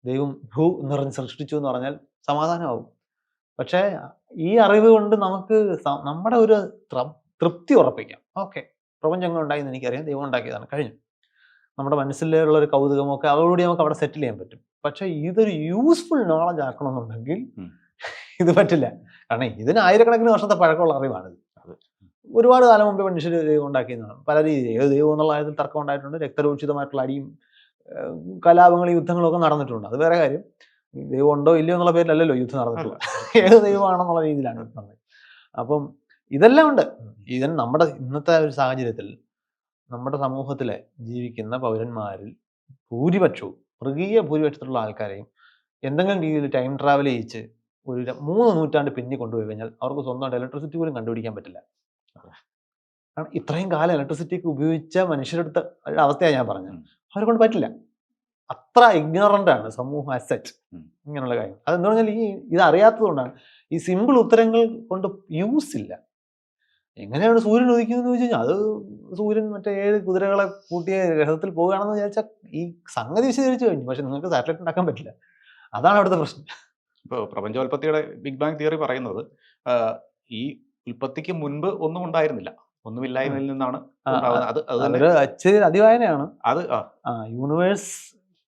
ദൈവം ഭൂ എന്ന് പറഞ്ഞ് സൃഷ്ടിച്ചു എന്ന് പറഞ്ഞാൽ സമാധാനമാകും. പക്ഷേ ഈ അറിവ് കൊണ്ട് നമുക്ക് നമ്മുടെ ഒരു തൃപ്തി ഉറപ്പിക്കാം. ഓക്കെ, പ്രപഞ്ചം എങ്ങനെ ഉണ്ടായി എന്ന് എനിക്കറിയാം, ദൈവം ഉണ്ടാക്കിയതാണ്, കഴിഞ്ഞു. നമ്മുടെ മനസ്സിലുള്ള ഒരു കൗതുകമൊക്കെ അതോടുകൂടി നമുക്ക് അവിടെ സെറ്റിൽ ചെയ്യാൻ പറ്റും. പക്ഷേ ഇതൊരു യൂസ്ഫുൾ നോളജ് ആക്കണമെന്നുണ്ടെങ്കിൽ ഇത് പറ്റില്ല. കാരണം ഇതിന് ആയിരക്കണക്കിന് വർഷത്തെ പഴക്കമുള്ള അറിവാണിത്. ഒരുപാട് കാലം മുമ്പ് മനുഷ്യർ ദൈവം ഉണ്ടാക്കിയെന്നാണ്. പല രീതിയിൽ ഏത് ദൈവം എന്നുള്ള കാര്യത്തിൽ തർക്കം ഉണ്ടായിട്ടുണ്ട്. രക്തരൂക്ഷിതമായിട്ടുള്ള അടിയും കലാപങ്ങളും യുദ്ധങ്ങളും ഒക്കെ നടന്നിട്ടുണ്ട്. അത് വേറെ കാര്യം. ദൈവം ഉണ്ടോ ഇല്ലയോ എന്നുള്ള പേരിലല്ലല്ലോ യുദ്ധം നടന്നിട്ടുള്ളത്. ഏത് ദൈവമാണെന്നുള്ള രീതിയിലാണ് നടന്നത്. അപ്പം ഇതെല്ലാം ഉണ്ട്. നമ്മുടെ ഇന്നത്തെ ഒരു സാഹചര്യത്തിൽ നമ്മുടെ സമൂഹത്തിലെ ജീവിക്കുന്ന പൗരന്മാരിൽ ഭൂരിപക്ഷവും, മൃഗീയ ഭൂരിപക്ഷത്തിലുള്ള ആൾക്കാരെയും എന്തെങ്കിലും രീതിയിൽ ടൈം ട്രാവൽ ചെയ്യിച്ച് ഒരു 3 നൂറ്റാണ്ട് പിന്നിൽ കൊണ്ടുപോയി കഴിഞ്ഞാൽ അവർക്ക് സ്വന്തമായിട്ട് ഇലക്ട്രിസിറ്റി പോലും കണ്ടുപിടിക്കാൻ പറ്റില്ല. കാരണം ഇത്രയും കാലം ഇലക്ട്രിസിറ്റിക്ക് ഉപയോഗിച്ച മനുഷ്യരുടെ അവസ്ഥയാണ് ഞാൻ പറഞ്ഞത്. അവരെ കൊണ്ട് പറ്റില്ല. അത്ര ഇഗ്നോറൻ്റ് ആണ് സമൂഹം ആസ് സച്ച് ഇങ്ങനെയുള്ള കാര്യം. അതെന്ന് പറഞ്ഞാൽ ഇത് അറിയാത്തത് കൊണ്ടാണ്. ഈ സിമ്പിൾ ഉത്തരങ്ങൾ കൊണ്ട് യൂസ് ഇല്ല. എങ്ങനെയാണ് സൂര്യൻ ഉദിക്കുന്നത് ചോദിച്ചു കഴിഞ്ഞാൽ അത് സൂര്യൻ മറ്റേ 7 കുതിരകളെ കൂട്ടിയ ഗ്രഹത്തിൽ പോവുകയാണെന്ന് വിചാരിച്ചാൽ ഈ സംഗതി വിശദീകരിച്ചു കഴിഞ്ഞു. പക്ഷെ നിങ്ങൾക്ക് സാറ്റലൈറ്റ് ഉണ്ടാക്കാൻ പറ്റില്ല. അതാണ് അവിടുത്തെ പ്രശ്നം. ഇപ്പോൾ പ്രപഞ്ചോൽപത്തിയുടെ ബിഗ് ബാങ് തിയറി പറയുന്നത് ഈ ഉൽപ്പത്തിക്ക് മുൻപ് ഒന്നും ഉണ്ടായിരുന്നില്ല, ഒന്നുമില്ലായ്മയിൽ നിന്നാണ് ഉണ്ടാകുന്നത്. അത് തന്നെ അതൊരു ഇച്ചിരി അതിവായനയാണ്. അത് universe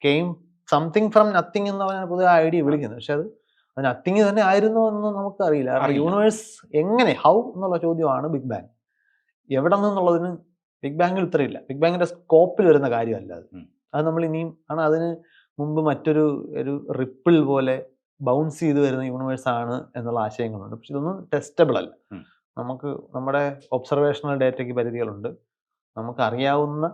came something from nothing എന്നവനാണ് പൊതുവെ ഐഡിയ വിളിക്കുന്നത്. പക്ഷെ അത് നത്തിങ് തന്നെ ആയിരുന്നു എന്ന് നമുക്കറിയില്ല. കാരണം അറിയില്ല. യൂണിവേഴ്സ് എങ്ങനെ, ഹൗ എന്നുള്ള ചോദ്യമാണ് ബിഗ് ബാങ്. എവിടെ നിന്നുള്ളതിന് ബിഗ് ബാങ്ങിൽ ഉത്തരവില്ല. ബിഗ് ബാങ്ങിന്റെ സ്കോപ്പിൽ വരുന്ന കാര്യമല്ല അത്. അത് നമ്മൾ ഇനിയും ആണ്. അതിന് മുമ്പ് മറ്റൊരു റിപ്പിൾ പോലെ ബൗൺസ് ചെയ്ത് വരുന്ന യൂണിവേഴ്സ് ആണ് എന്നുള്ള ആശയങ്ങളുണ്ട്. പക്ഷെ ഇതൊന്നും ടെസ്റ്റബിൾ അല്ല. നമുക്ക് നമ്മുടെ ഒബ്സർവേഷണൽ ഡേറ്റയ്ക്ക് പരിധികളുണ്ട്. നമുക്കറിയാവുന്ന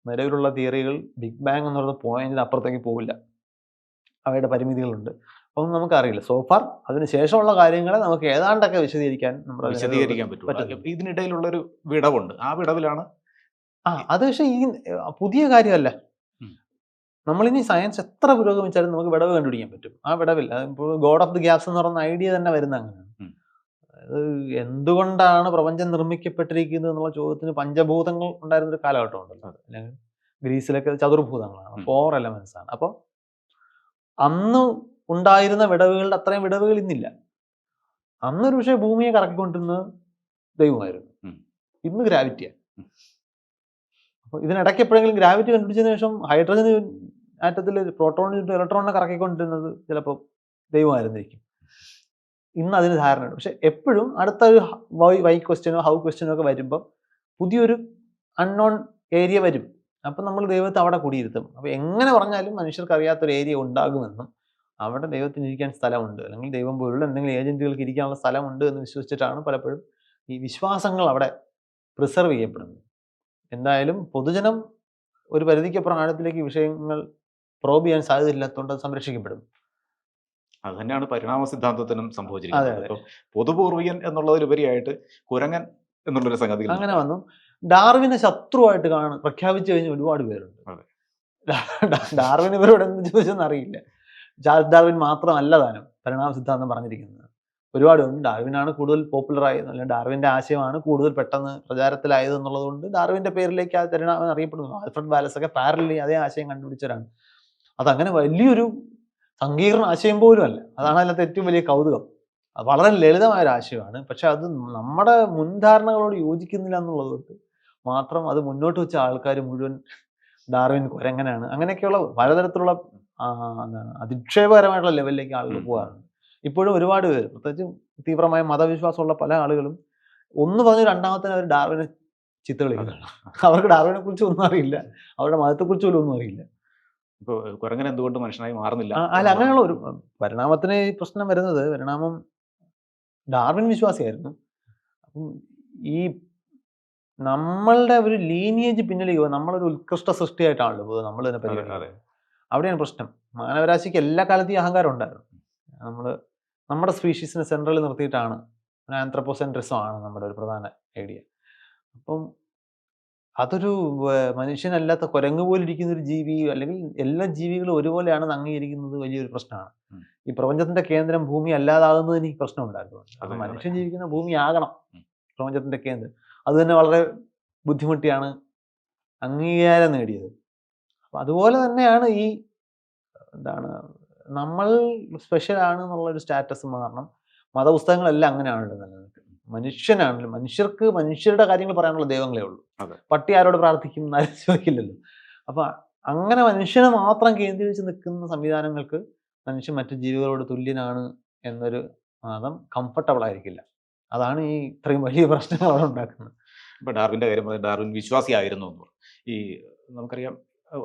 നിലവിലുള്ള തിയറികൾ ബിഗ് ബാങ് എന്ന് പറയുന്ന പോയിന്റിന് അപ്പുറത്തേക്ക് പോവില്ല. അവയുടെ പരിമിതികളുണ്ട്. അതൊന്നും നമുക്കറിയില്ല. സോഫാർ അതിന് ശേഷമുള്ള കാര്യങ്ങളെ നമുക്ക് ഏതാണ്ടൊക്കെ വിശദീകരിക്കാൻ പറ്റും. ഇതിനിടയിലുള്ളൊരു വിടവുണ്ട്. ആ വിടവിലാണ് അത്. പക്ഷേ ഈ പുതിയ കാര്യമല്ല. നമ്മളിനി സയൻസ് എത്ര പുരോഗമിച്ചാലും നമുക്ക് വിടവ് കണ്ടുപിടിക്കാൻ പറ്റും. ആ വിടവിൽ ഇപ്പോൾ ഗോഡ് ഓഫ് ദി ഗ്യാപ്സ് എന്ന് പറയുന്ന ഐഡിയ തന്നെ വരുന്ന അങ്ങനെയാണ്. അത് എന്തുകൊണ്ടാണ് പ്രപഞ്ചം നിർമ്മിക്കപ്പെട്ടിരിക്കുന്നത് എന്നുള്ള ചോദ്യത്തിന് പഞ്ചഭൂതങ്ങൾ ഉണ്ടായിരുന്നൊരു കാലഘട്ടം ഉണ്ടല്ലോ. അല്ലെങ്കിൽ ഗ്രീസിലൊക്കെ ചതുർഭൂതങ്ങളാണ്, 4 എലമെന്റ്സ് ആണ്. അപ്പോൾ അന്ന് ഉണ്ടായിരുന്ന വിടവുകളുടെ അത്രയും വിടവുകൾ ഇന്നില്ല. അന്നൊരു പക്ഷേ ഭൂമിയെ കറക്കിക്കൊണ്ടിരുന്നത് ദൈവമായിരുന്നു. ഇന്ന് ഗ്രാവിറ്റിയാണ്. അപ്പോൾ ഇതിനിടയ്ക്ക് എപ്പോഴെങ്കിലും ഗ്രാവിറ്റി കണ്ടുപിടിച്ചതിന് ശേഷം ഹൈഡ്രജൻ ആറ്റത്തിൽ പ്രോട്ടോണിന് ചുറ്റും ഇലക്ട്രോണിനെ കറക്കിക്കൊണ്ടിരുന്നത് ചിലപ്പോൾ ദൈവമായിരുന്നിരിക്കും. ഇന്ന് അതിന് ധാരണയുണ്ട്. പക്ഷെ എപ്പോഴും അടുത്തൊരു വൈ ക്വസ്റ്റ്യനോ ഹൗ ക്വസ്റ്റ്യനോ ഒക്കെ വരുമ്പോൾ പുതിയൊരു അൺനോൺ ഏരിയ വരും. അപ്പം നമ്മൾ ദൈവത്തെ അവിടെ കുടിയിരുത്തും. അപ്പോൾ എങ്ങനെ പറഞ്ഞാലും മനുഷ്യർക്ക് അറിയാത്തൊരു ഏരിയ ഉണ്ടാകുമെന്നും അവിടെ ദൈവത്തിന് ഇരിക്കാൻ സ്ഥലമുണ്ട്, അല്ലെങ്കിൽ ദൈവം പോലുള്ള എന്തെങ്കിലും ഏജന്റുകൾക്ക് ഇരിക്കാനുള്ള സ്ഥലമുണ്ട് എന്ന് വിശ്വസിച്ചിട്ടാണ് പലപ്പോഴും ഈ വിശ്വാസങ്ങൾ അവിടെ പ്രിസർവ് ചെയ്യപ്പെടുന്നത്. എന്തായാലും പൊതുജനം ഒരു പരിധിക്കപ്പുറം ആഴത്തിലേക്ക് വിഷയങ്ങൾ പ്രോബ് ചെയ്യാൻ സാധ്യതയില്ലാത്തതുകൊണ്ട് അത് സംരക്ഷിക്കപ്പെടും. അത് തന്നെയാണ് പരിണാമ സിദ്ധാന്തത്തിനും സംഭവിച്ചിരിക്കുന്നത്. ഇപ്പോൾ പൊതുപൂർവികൻ എന്നുള്ളതിലുപരിയായിട്ട് കുരങ്ങൻ എന്നുള്ളൊരു സംഗതി അങ്ങനെ വന്നു. ഡാർവിനെ ശത്രുവായിട്ട് പ്രഖ്യാപിച്ചു കഴിഞ്ഞ ഒരുപാട് പേരുണ്ട്. ഡാർവിൻ ഇവരോട് എന്ത് ചോദിച്ചെന്ന് അറിയില്ല. ചാൾസ് ഡാർവിൻ മാത്രമല്ല താനും പരിണാമ സിദ്ധാന്തം പറഞ്ഞിരിക്കുന്നത്. ഒരുപാട് ഉണ്ട്. ഡാർവിനാണ് കൂടുതൽ പോപ്പുലർ ആയത്, അല്ലെങ്കിൽ ഡാർവിന്റെ ആശയമാണ് കൂടുതൽ പെട്ടെന്ന് പ്രചാരത്തിലായത് എന്നുള്ളത് കൊണ്ട് ഡാർവിന്റെ പേരിലേക്ക് ആ പരിണാമം അറിയപ്പെടുന്നു. ആൽഫ്രഡ് വാലസ് ഒക്കെ പാരലലി അതേ ആശയം കണ്ടുപിടിച്ചവരാണ്. അതങ്ങനെ വലിയൊരു സങ്കീർണ ആശയം പോലും അല്ല. അതാണ് അതിനകത്ത് ഏറ്റവും വലിയ കൗതുകം. അത് വളരെ ലളിതമായ ഒരു ആശയമാണ്. പക്ഷെ അത് നമ്മുടെ മുൻധാരണകളോട് യോജിക്കുന്നില്ല എന്നുള്ളത് കൊണ്ട് മാത്രം അത് മുന്നോട്ട് വെച്ച ആൾക്കാർ മുഴുവൻ ഡാർവിൻ കുരങ്ങനാണ്, അങ്ങനെയൊക്കെയുള്ള പലതരത്തിലുള്ള എന്താണ് അധിക്ഷേപകരമായിട്ടുള്ള ലെവലിലേക്ക് ആളുകൾ പോകാറുണ്ട്. ഇപ്പോഴും ഒരുപാട് പേര്, പ്രത്യേകിച്ച് തീവ്രമായ മതവിശ്വാസമുള്ള പല ആളുകളും ഒന്ന് പറഞ്ഞ് രണ്ടാമത്തിന് അവർ ഡാർവിനെ ചിത്ത കളിക്കുന്നതാണ്. അവർക്ക് ഡാർവിനെ കുറിച്ച് ഒന്നും അറിയില്ല, അവരുടെ മതത്തെക്കുറിച്ച് പോലും ഒന്നും അറിയില്ല. ഇപ്പോൾ കുരങ്ങൻ എന്തുകൊണ്ട് മനുഷ്യനായി മാറുന്നില്ല? അല്ല, അങ്ങനെയുള്ള ഒരു പരിണാമത്തിന് ഈ പ്രശ്നം വരുന്നത്, പരിണാമം ഡാർവിൻ വിശ്വാസിയായിരുന്നു. അപ്പം ഈ നമ്മളുടെ ഒരു ലീനിയേജ് പിന്നിലേക്ക് പോകും. നമ്മളൊരു ഉത്കൃഷ്ട സൃഷ്ടിയായിട്ടാണല്ലോ നമ്മൾ തന്നെ പരിഗണിക്കുന്നത്. അവിടെയാണ് പ്രശ്നം. മാനവരാശിക്ക് എല്ലാ കാലത്തും ഈ അഹങ്കാരം ഉണ്ടായിരുന്നു. നമ്മുടെ സ്പീഷീസിനെ സെൻട്രലിൽ നിർത്തിയിട്ടാണ്, ആന്ത്രപ്പോസെൻട്രിസം ആണ് നമ്മുടെ ഒരു പ്രധാന ഐഡിയ. അപ്പം അതൊരു മനുഷ്യനല്ലാത്ത കുരങ്ങ് പോലെ ഇരിക്കുന്ന ഒരു ജീവി, അല്ലെങ്കിൽ എല്ലാ ജീവികളും ഒരുപോലെയാണെന്ന് അംഗീകരിക്കുന്നത് വലിയൊരു പ്രശ്നമാണ്. ഈ പ്രപഞ്ചത്തിന്റെ കേന്ദ്രം ഭൂമി അല്ലാതാകുന്നതിന് എനിക്ക് പ്രശ്നം ഉണ്ടായിരുന്നു. അത് മനുഷ്യൻ ജീവിക്കുന്ന ഭൂമി ആകണം പ്രപഞ്ചത്തിന്റെ കേന്ദ്രം. അത് തന്നെ വളരെ ബുദ്ധിമുട്ടിയാണ് അംഗീകാരം നേടിയത്. അപ്പം അതുപോലെ തന്നെയാണ് ഈ നമ്മൾ സ്പെഷ്യലാണ് എന്നുള്ളൊരു സ്റ്റാറ്റസ് മാറണം. മതപുസ്തകങ്ങളെല്ലാം അങ്ങനെയാണല്ലോ നിലനിൽക്കുന്നത്. മനുഷ്യനാണല്ലോ, മനുഷ്യർക്ക് മനുഷ്യരുടെ കാര്യങ്ങൾ പറയാനുള്ള ദൈവങ്ങളേ ഉള്ളൂ. പട്ടി ആരോട് പ്രാർത്ഥിക്കും എന്നാലും ചോദിക്കില്ലല്ലോ. അപ്പൊ അങ്ങനെ മനുഷ്യനെ മാത്രം കേന്ദ്രീകരിച്ച് നിൽക്കുന്ന സംവിധാനങ്ങൾക്ക് മനുഷ്യൻ മറ്റു ജീവികളോട് തുല്യനാണ് എന്നൊരു മതം കംഫർട്ടബിൾ ആയിരിക്കില്ല. അതാണ് ഈ ഇത്രയും വലിയ പ്രശ്നങ്ങൾ അവിടെ ഉണ്ടാക്കുന്നത്. ഇപ്പൊ ഡാർവിന്റെ കാര്യം, ഡാർവിൻ വിശ്വാസിയായിരുന്നു എന്ന് പറഞ്ഞു. ഈ നമുക്കറിയാം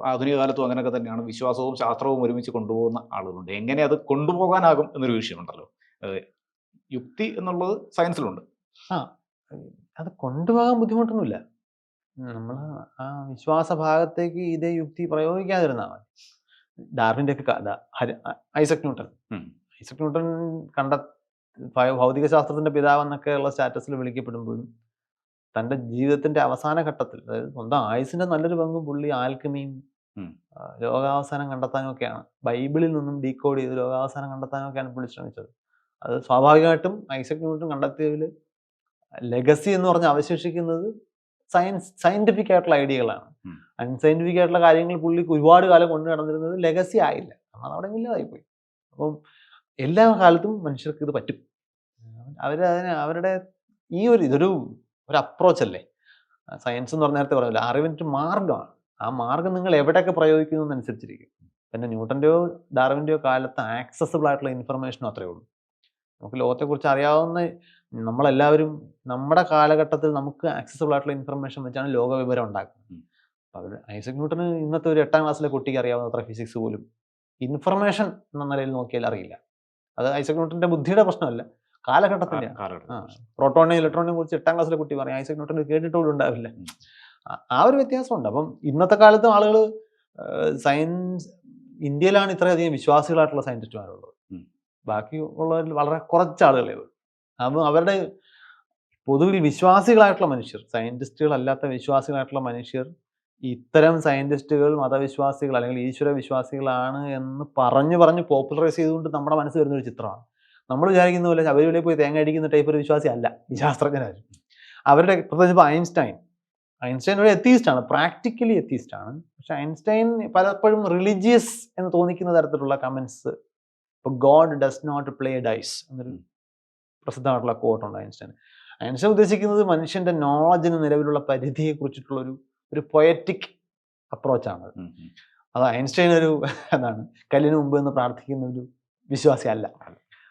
ആധുനിക കാലത്തും അങ്ങനെയൊക്കെ തന്നെയാണ്, വിശ്വാസവും ശാസ്ത്രവും ഒരുമിച്ച് കൊണ്ടുപോകുന്ന ആളുകളുണ്ട്. എങ്ങനെ അത് കൊണ്ടുപോകാനാകും എന്നൊരു വിഷയമുണ്ടല്ലോ. യുക്തി എന്നുള്ളത് സയൻസിലുണ്ട്. അത് കൊണ്ടുപോകാൻ ബുദ്ധിമുട്ടൊന്നുമില്ല. നമ്മൾ ആ വിശ്വാസ ഭാഗത്തേക്ക് ഇതേ യുക്തി പ്രയോഗിക്കാതിരുന്നാൽ മതി. ഡാർവിൻ്റെ ഒക്കെ കഥ, ഐസക് ന്യൂട്ടൺ ഭൗതിക ശാസ്ത്രത്തിന്റെ പിതാവെന്നൊക്കെ ഉള്ള സ്റ്റാറ്റസിൽ വിളിക്കപ്പെടുമ്പോഴും തൻ്റെ ജീവിതത്തിന്റെ അവസാന ഘട്ടത്തിൽ, അതായത് സ്വന്തം ആയുസിന്റെ നല്ലൊരു പങ്കും പുള്ളി ആൽക്കമിയും ലോകാവസാനം കണ്ടെത്താനും ഒക്കെയാണ്, ബൈബിളിൽ നിന്നും ഡീകോഡ് ചെയ്ത് ലോകാവസാനം കണ്ടെത്താനും ഒക്കെയാണ് പുള്ളി ശ്രമിച്ചത്. അത് സ്വാഭാവികമായിട്ടും ഐസക് ന്യൂട്ടൺ കണ്ടെത്തിയതിൽ ലെഗസി എന്ന് പറഞ്ഞ് അവശേഷിക്കുന്നത് സയന്റിഫിക് ആയിട്ടുള്ള ഐഡിയകളാണ്. അൺസയന്റിഫിക് ആയിട്ടുള്ള കാര്യങ്ങൾ പുള്ളിക്ക് ഒരുപാട് കാലം കൊണ്ടു നടന്നിരുന്നത് ലെഗസി ആയില്ല, നമ്മൾ അവിടെ ഇല്ലാതായിപ്പോയി. അപ്പം എല്ലാ കാലത്തും മനുഷ്യർക്ക് ഇത് പറ്റും. അവരതിന് അവരുടെ ഇതൊരു അപ്രോച്ച് അല്ലേ. സയൻസ് എന്ന് പറഞ്ഞ നേരത്തെ പറഞ്ഞല്ലോ, അറിവിൻ്റെ മാർഗ്ഗമാണ്. ആ മാർഗ്ഗം നിങ്ങൾ എവിടെയൊക്കെ പ്രയോഗിക്കുന്നു എന്നനുസരിച്ചിരിക്കും. പിന്നെ ന്യൂട്ടൻ്റെയോ ഡാർവിൻ്റെയോ കാലത്ത് ആക്സസിബിൾ ആയിട്ടുള്ള ഇൻഫർമേഷനും അത്രയേ ഉള്ളൂ. നമുക്ക് ലോകത്തെക്കുറിച്ച് അറിയാവുന്ന നമ്മളെല്ലാവരും നമ്മുടെ കാലഘട്ടത്തിൽ നമുക്ക് ആക്സസിബിൾ ആയിട്ടുള്ള ഇൻഫർമേഷൻ വെച്ചാണ് ലോക വിവരം ഉണ്ടാക്കുന്നത്. അവർ ഐസക് ന്യൂട്ടന് ഇന്നത്തെ ഒരു 8ാം ക്ലാസ്സിലെ കുട്ടിക്ക് അറിയാവുന്നത്ര ഫിസിക്സ് പോലും ഇൻഫർമേഷൻ എന്ന നിലയിൽ നോക്കിയാൽ അറിയില്ല. അത് ഐസക് ന്യൂട്ടന്റെ ബുദ്ധിയുടെ പ്രശ്നമല്ല, കാലഘട്ടത്തിൻ്റെയാണ്. പ്രോട്ടോണിനെയും ഇലക്ട്രോണിനെയും കുറിച്ച് 8ാം ക്ലാസ്സിലെ കുട്ടി പറയും, ഐസക് ന്യൂട്ടൻ കേട്ടിട്ടുപോലും ഉണ്ടാവില്ല. ആ ഒരു വ്യത്യാസമുണ്ട്. അപ്പം ഇന്നത്തെ കാലത്ത് ആളുകൾ സയൻസ്, ഇന്ത്യയിലാണ് ഇത്രയധികം വിശ്വാസികളായിട്ടുള്ള സയൻറ്റിസ്റ്റുമാരുള്ളത്. ബാക്കി ഉള്ളവരിൽ വളരെ കുറച്ച് ആളുകളേ ഉള്ളൂ. അപ്പം അവരുടെ പൊതുവിൽ വിശ്വാസികളായിട്ടുള്ള മനുഷ്യർ, സയൻറ്റിസ്റ്റുകളല്ലാത്ത വിശ്വാസികളായിട്ടുള്ള മനുഷ്യർ ഇത്തരം സയൻറ്റിസ്റ്റുകൾ മതവിശ്വാസികൾ അല്ലെങ്കിൽ ഈശ്വര വിശ്വാസികളാണ് എന്ന് പറഞ്ഞ് പോപ്പുലറൈസ് ചെയ്തുകൊണ്ട് നമ്മുടെ മനസ്സ് വരുന്നൊരു ചിത്രമാണ്. നമ്മൾ വിചാരിക്കുന്ന പോലെ ശബരിമലയിൽ പോയി തേങ്ങ അടിക്കുന്ന ടൈപ്പ് ഒരു വിശ്വാസി അല്ല ഈ ശാസ്ത്രജ്ഞരാരും. അവരുടെ പ്രത്യേകിച്ച് ഇപ്പോൾ ഐൻസ്റ്റൈൻ ഒരു എത്തീസ്റ്റാണ്, പ്രാക്ടിക്കലി എത്തീസ്റ്റാണ്. പക്ഷെ ഐൻസ്റ്റൈൻ പലപ്പോഴും റിലീജിയസ് എന്ന് തോന്നിക്കുന്ന തരത്തിലുള്ള കമൻസ്, ഇപ്പോൾ God does not play dice എന്നൊരു പ്രസിദ്ധമായിട്ടുള്ള കോട്ടുണ്ട് ഐൻസ്റ്റൈൻ. ഐൻസ്റ്റൈൻ ഉദ്ദേശിക്കുന്നത് മനുഷ്യന്റെ നോളജിന് നിലവിലുള്ള പരിധിയെ കുറിച്ചിട്ടുള്ള ഒരു പൊയറ്റിക് അപ്രോച്ചാണ്. അത് ഐൻസ്റ്റൈൻ ഒരു കല്ലിന് മുമ്പ് എന്ന് പ്രാർത്ഥിക്കുന്ന ഒരു വിശ്വാസി അല്ല.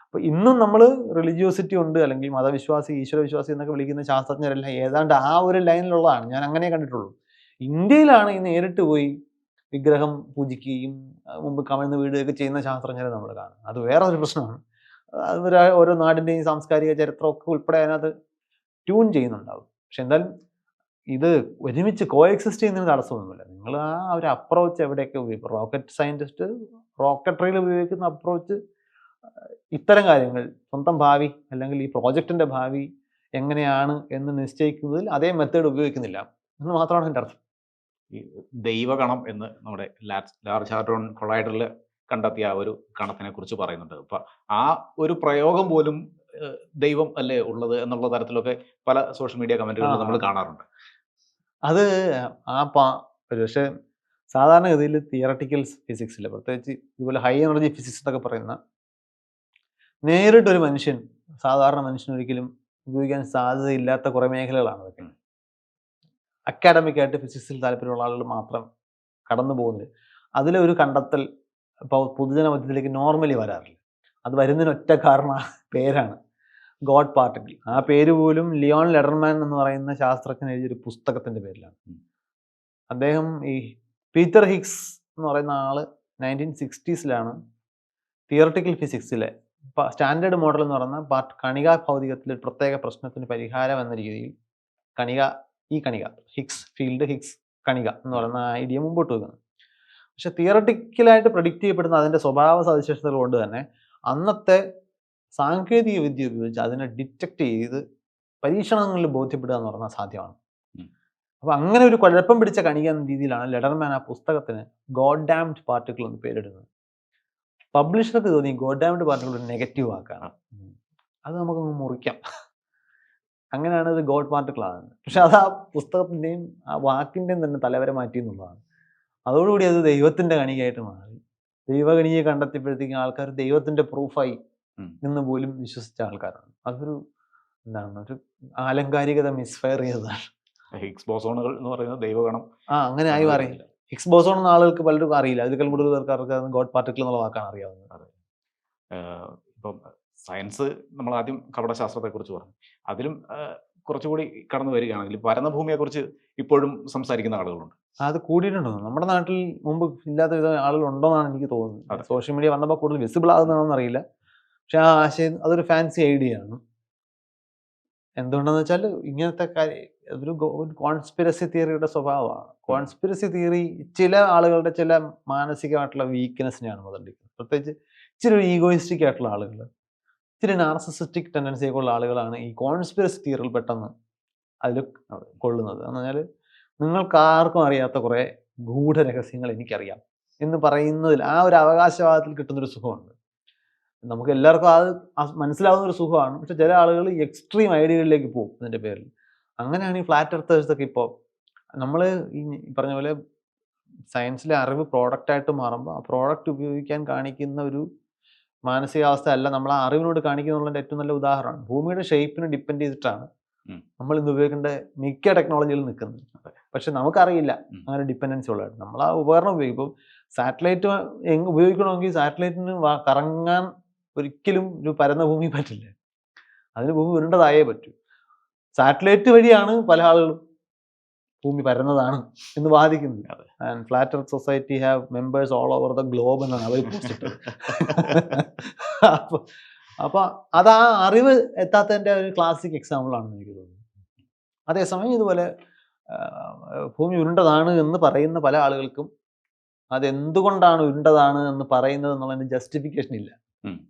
അപ്പോൾ ഇന്നും നമ്മൾ റിലീജിയോസിറ്റി ഉണ്ട്, അല്ലെങ്കിൽ മതവിശ്വാസി, ഈശ്വരവിശ്വാസി എന്നൊക്കെ വിളിക്കുന്ന ശാസ്ത്രജ്ഞരെല്ലാം ഏതാണ്ട് ആ ഒരു ലൈനിലുള്ളതാണ്. ഞാൻ അങ്ങനെ കണ്ടിട്ടുള്ളൂ. ഇന്ത്യയിലാണ് ഈ നേരിട്ട് പോയി വിഗ്രഹം പൂജിക്കുകയും മുമ്പ് കമിഴ്ന്ന് വീടുകയൊക്കെ ചെയ്യുന്ന ശാസ്ത്രജ്ഞരെ നമ്മൾ കാണും. അത് വേറെ ഒരു പ്രശ്നമാണ്. അത് ഓരോ നാടിൻ്റെയും സാംസ്കാരിക ചരിത്രമൊക്കെ ഉൾപ്പെടെ അതിനകത്ത് ട്യൂൺ ചെയ്യുന്നുണ്ടാവും. പക്ഷെ എന്തായാലും ഇത് ഒരുമിച്ച് കോഎക്സിസ്റ്റ് ചെയ്യുന്നതിന് തടസ്സമൊന്നുമില്ല. നിങ്ങൾ ആ ഒരു അപ്രോച്ച് എവിടെയൊക്കെ ഉപയോഗിക്കും, റോക്കറ്റ് സയൻറ്റിസ്റ്റ് റോക്കറ്ററിയിൽ ഉപയോഗിക്കുന്ന അപ്രോച്ച് ഇത്തരം കാര്യങ്ങൾ, സ്വന്തം ഭാവി അല്ലെങ്കിൽ ഈ പ്രോജക്റ്റിൻ്റെ ഭാവി എങ്ങനെയാണ് എന്ന് നിശ്ചയിക്കുന്നതിൽ അതേ മെത്തേഡ് ഉപയോഗിക്കുന്നില്ല എന്ന് മാത്രമാണ് എൻ്റെ അർത്ഥം. ഈ ദൈവഗണം എന്ന് നമ്മുടെ ലാർജ് ഹാഡ്രോൺ കൊളൈഡറിൽ കണ്ടെത്തിയ ആ ഒരു ഗണത്തിനെ കുറിച്ച് പറയുന്നുണ്ട്. അപ്പം ആ ഒരു പ്രയോഗം പോലും ദൈവം അല്ലേ ഉള്ളത് എന്നുള്ള തരത്തിലൊക്കെ പല സോഷ്യൽ മീഡിയ കമന്റുകളിൽ നമ്മൾ കാണാറുണ്ട്. അത് പക്ഷേ സാധാരണഗതിയിൽ തിയറട്ടിക്കൽ ഫിസിക്സിൽ, പ്രത്യേകിച്ച് ഇതുപോലെ ഹൈ എനർജി ഫിസിക്സ് എന്നൊക്കെ പറയുന്ന, നേരിട്ടൊരു മനുഷ്യൻ, സാധാരണ മനുഷ്യൻ ഒരിക്കലും ഉപയോഗിക്കാൻ സാധ്യതയില്ലാത്ത കുറേ മേഖലകളാണ് അതൊക്കെ. അക്കാഡമിക്കായിട്ട് ഫിസിക്സിൽ താല്പര്യമുള്ള ആളുകൾ മാത്രം കടന്നു പോകുന്നത്. അതിലൊരു കണ്ടെത്തൽ ഇപ്പോൾ പൊതുജന മധ്യത്തിലേക്ക് നോർമലി വരാറില്ല. അത് വരുന്നതിന് ഒറ്റ പേരാണ് ഗോഡ് പാർട്ടിക്കിൾ. ആ പേര് പോലും ലിയോൺ ലെഡർമാൻ എന്ന് പറയുന്ന ശാസ്ത്രജ്ഞൻ എഴുതിയൊരു പുസ്തകത്തിൻ്റെ പേരിലാണ്. അദ്ദേഹം ഈ പീറ്റർ ഹിഗ്സ് എന്ന് പറയുന്ന ആള് 1960s തിയറട്ടിക്കൽ ഫിസിക്സിലെ സ്റ്റാൻഡേർഡ് മോഡൽ എന്ന് പറയുന്ന കണികാ ഭൗതികത്തിലെ ഒരു പ്രത്യേക പ്രശ്നത്തിന് പരിഹാരം എന്ന രീതിയിൽ കണിക ഹിഗ്സ് ഫീൽഡ്, ഹിഗ്സ് കണിക എന്ന് പറയുന്ന ഐഡിയ മുമ്പോട്ട് വെക്കുന്നത്. പക്ഷെ തിയറട്ടിക്കലായിട്ട് പ്രഡിക്റ്റ് ചെയ്യപ്പെടുന്ന അതിൻ്റെ സ്വഭാവ സവിശേഷതകൾ കൊണ്ട് തന്നെ അന്നത്തെ സാങ്കേതിക വിദ്യ ഉപയോഗിച്ച് അതിനെ ഡിറ്റക്ട് ചെയ്ത് പരീക്ഷണങ്ങളിൽ ബോധ്യപ്പെടുക എന്ന് പറഞ്ഞാൽ സാധ്യമാണ്. അപ്പോൾ അങ്ങനെ ഒരു കുഴപ്പം പിടിച്ച കണിക എന്ന രീതിയിലാണ് ലെഡർമാൻ ആ പുസ്തകത്തിന് ഗോഡ് ഡാംഡ് പാർട്ടിക്കിൾ എന്ന് പേരിടുന്നത്. പബ്ലിഷർക്ക് തോന്നി ഗോഡ് ഡാംഡ് പാർട്ടിക്കിൾ ഒരു നെഗറ്റീവ് വാക്കാണ്, അത് നമുക്കൊന്ന് മുറിക്കാം. അങ്ങനെയാണ് ഇത് ഗോഡ് പാർട്ടിക്കിൾ ആകുന്നത്. പക്ഷെ അത് ആ പുസ്തകത്തിൻ്റെയും ആ വാക്കിൻ്റെയും തന്നെ തലവരെ മാറ്റി എന്നുള്ളതാണ്. അതോടുകൂടി അത് ദൈവത്തിൻ്റെ കണികയായിട്ട് മാറി. ദൈവകണിയെ കണ്ടെത്തിയപ്പോഴത്തേക്കും ആൾക്കാർ ദൈവത്തിൻ്റെ പ്രൂഫായി എന്ന് പോലും വിശ്വസിച്ച ആൾക്കാരാണ്. അതൊരു ഒരു ആലങ്കാരികത മിസ്ഫയർ ചെയ്തതാണ്. ഹിഗ്സ് ബോസോണുകൾ എന്ന് പറയുന്നത് ദൈവഗണം അങ്ങനെ ആയി മാറി. ഹിഗ്സ് ബോസോൺ എന്ന ആളുകൾക്ക് പലർക്കും അറിയില്ല. അതിൽ കൂടുതൽ പേർക്ക് ഗോഡ് പാർട്ടിക്കിൾ എന്നുള്ള വാക്കാണ് അറിയാവുന്നത്. ഇപ്പം സയൻസ് നമ്മൾ ആദ്യം കപടശാസ്ത്രത്തെക്കുറിച്ച് പറഞ്ഞു, അതിലും കുറച്ചുകൂടി കടന്നു വരികയാണെങ്കിൽ പരന്നഭൂമിയെക്കുറിച്ച് ഇപ്പോഴും സംസാരിക്കുന്ന ആളുകളുണ്ട്. അത് കൂടിയിട്ടുണ്ടോ? നമ്മുടെ നാട്ടിൽ മുമ്പ് ഇല്ലാത്ത വിധ ആളുകളുണ്ടോ എന്നാണ് എനിക്ക് തോന്നുന്നത്. സോഷ്യൽ മീഡിയ വന്നപ്പോൾ കൂടുതൽ വിസിബിൾ ആകുന്നതാണെന്ന് അറിയില്ല. പക്ഷെ ആ ആശയം അതൊരു ഫാൻസി ഐഡിയ ആണ്. എന്തുകൊണ്ടെന്ന് വെച്ചാൽ ഇങ്ങനത്തെ ഒരു കോൺസ്പിരസി തിയറിയുടെ സ്വഭാവമാണ്. കോൺസ്പിരസി തിയറി ചില ആളുകളുടെ ചില മാനസികമായിട്ടുള്ള വീക്ക്നെസ്സിനെയാണ് മുതലെടുക്കുന്നത്. പ്രത്യേകിച്ച് ഇച്ചിരി ഒരു ഈഗോയിസ്റ്റിക് ആയിട്ടുള്ള ആളുകൾ, ഇച്ചിരി നാർസിസിസ്റ്റിക് ടെൻഡൻസിയൊക്കെ ഉള്ള ആളുകളാണ് ഈ കോൺസ്പിരസി തിയറികൾ പെട്ടെന്ന് അതിൽ കൊള്ളുന്നത്. എന്ന് പറഞ്ഞാൽ നിങ്ങൾക്ക് ആർക്കും അറിയാത്ത കുറേ ഗൂഢരഹസ്യങ്ങൾ എനിക്കറിയാം എന്ന് പറയുന്നതിൽ ആ ഒരു അവകാശവാദത്തിൽ കിട്ടുന്നൊരു സുഖമുണ്ട്. നമുക്ക് എല്ലാവർക്കും അത് മനസ്സിലാവുന്ന ഒരു സുഖമാണ്. പക്ഷെ ചില ആളുകൾ എക്സ്ട്രീം ഐഡിയകളിലേക്ക് പോകും ഇതിൻ്റെ പേരിൽ. അങ്ങനെയാണ് ഈ ഫ്ലാറ്റ് എർത്തേഴ്സൊക്കെ. ഇപ്പോൾ നമ്മൾ ഈ പറഞ്ഞ പോലെ സയൻസിലെ അറിവ് പ്രോഡക്റ്റായിട്ട് മാറുമ്പോൾ ആ പ്രോഡക്റ്റ് ഉപയോഗിക്കാൻ കാണിക്കുന്ന ഒരു മാനസികാവസ്ഥ അല്ല നമ്മൾ ആ അറിവിനോട് കാണിക്കുന്നുള്ളതിൻ്റെ ഏറ്റവും നല്ല ഉദാഹരണമാണ്. ഭൂമിയുടെ ഷേപ്പിന് ഡിപ്പെൻഡ് ചെയ്തിട്ടാണ് നമ്മൾ ഇന്ന് ഉപയോഗിക്കേണ്ട മിക്ക ടെക്നോളജികളും നിൽക്കുന്നത്. പക്ഷെ നമുക്കറിയില്ല അങ്ങനെ ഡിപ്പെൻഡൻസി ഉള്ളതായിട്ട്. നമ്മൾ ആ ഉപകരണം ഉപയോഗിക്കും. ഇപ്പം സാറ്റലൈറ്റ് ഉപയോഗിക്കണമെങ്കിൽ സാറ്റലൈറ്റിന് കറങ്ങാൻ ഒരിക്കലും ഒരു പരന്ന ഭൂമി പറ്റില്ല. അതിന് ഭൂമി ഉരുണ്ടതായേ പറ്റൂ. സാറ്റലൈറ്റ് വഴിയാണ് പല ആളുകളും ഭൂമി പരന്നതാണ് എന്ന് വാദിക്കുന്നത്. And flat earth society have members all over the globe എന്നാണ് അവർ പോസ്റ്റ് ഇട്ടത്. അപ്പോൾ അത് ആ അറിവ് എത്താത്തതിൻ്റെ ഒരു ക്ലാസിക് എക്സാമ്പിൾ ആണെന്ന് എനിക്ക് തോന്നുന്നു. അതേസമയം ഇതുപോലെ ഭൂമി ഉരുണ്ടതാണ് എന്ന് പറയുന്ന പല ആളുകൾക്കും അതെന്തുകൊണ്ടാണ് ഉരുണ്ടതാണ് എന്ന് പറയുന്നത് എന്നുള്ളതിന് ജസ്റ്റിഫിക്കേഷൻ ഇല്ല.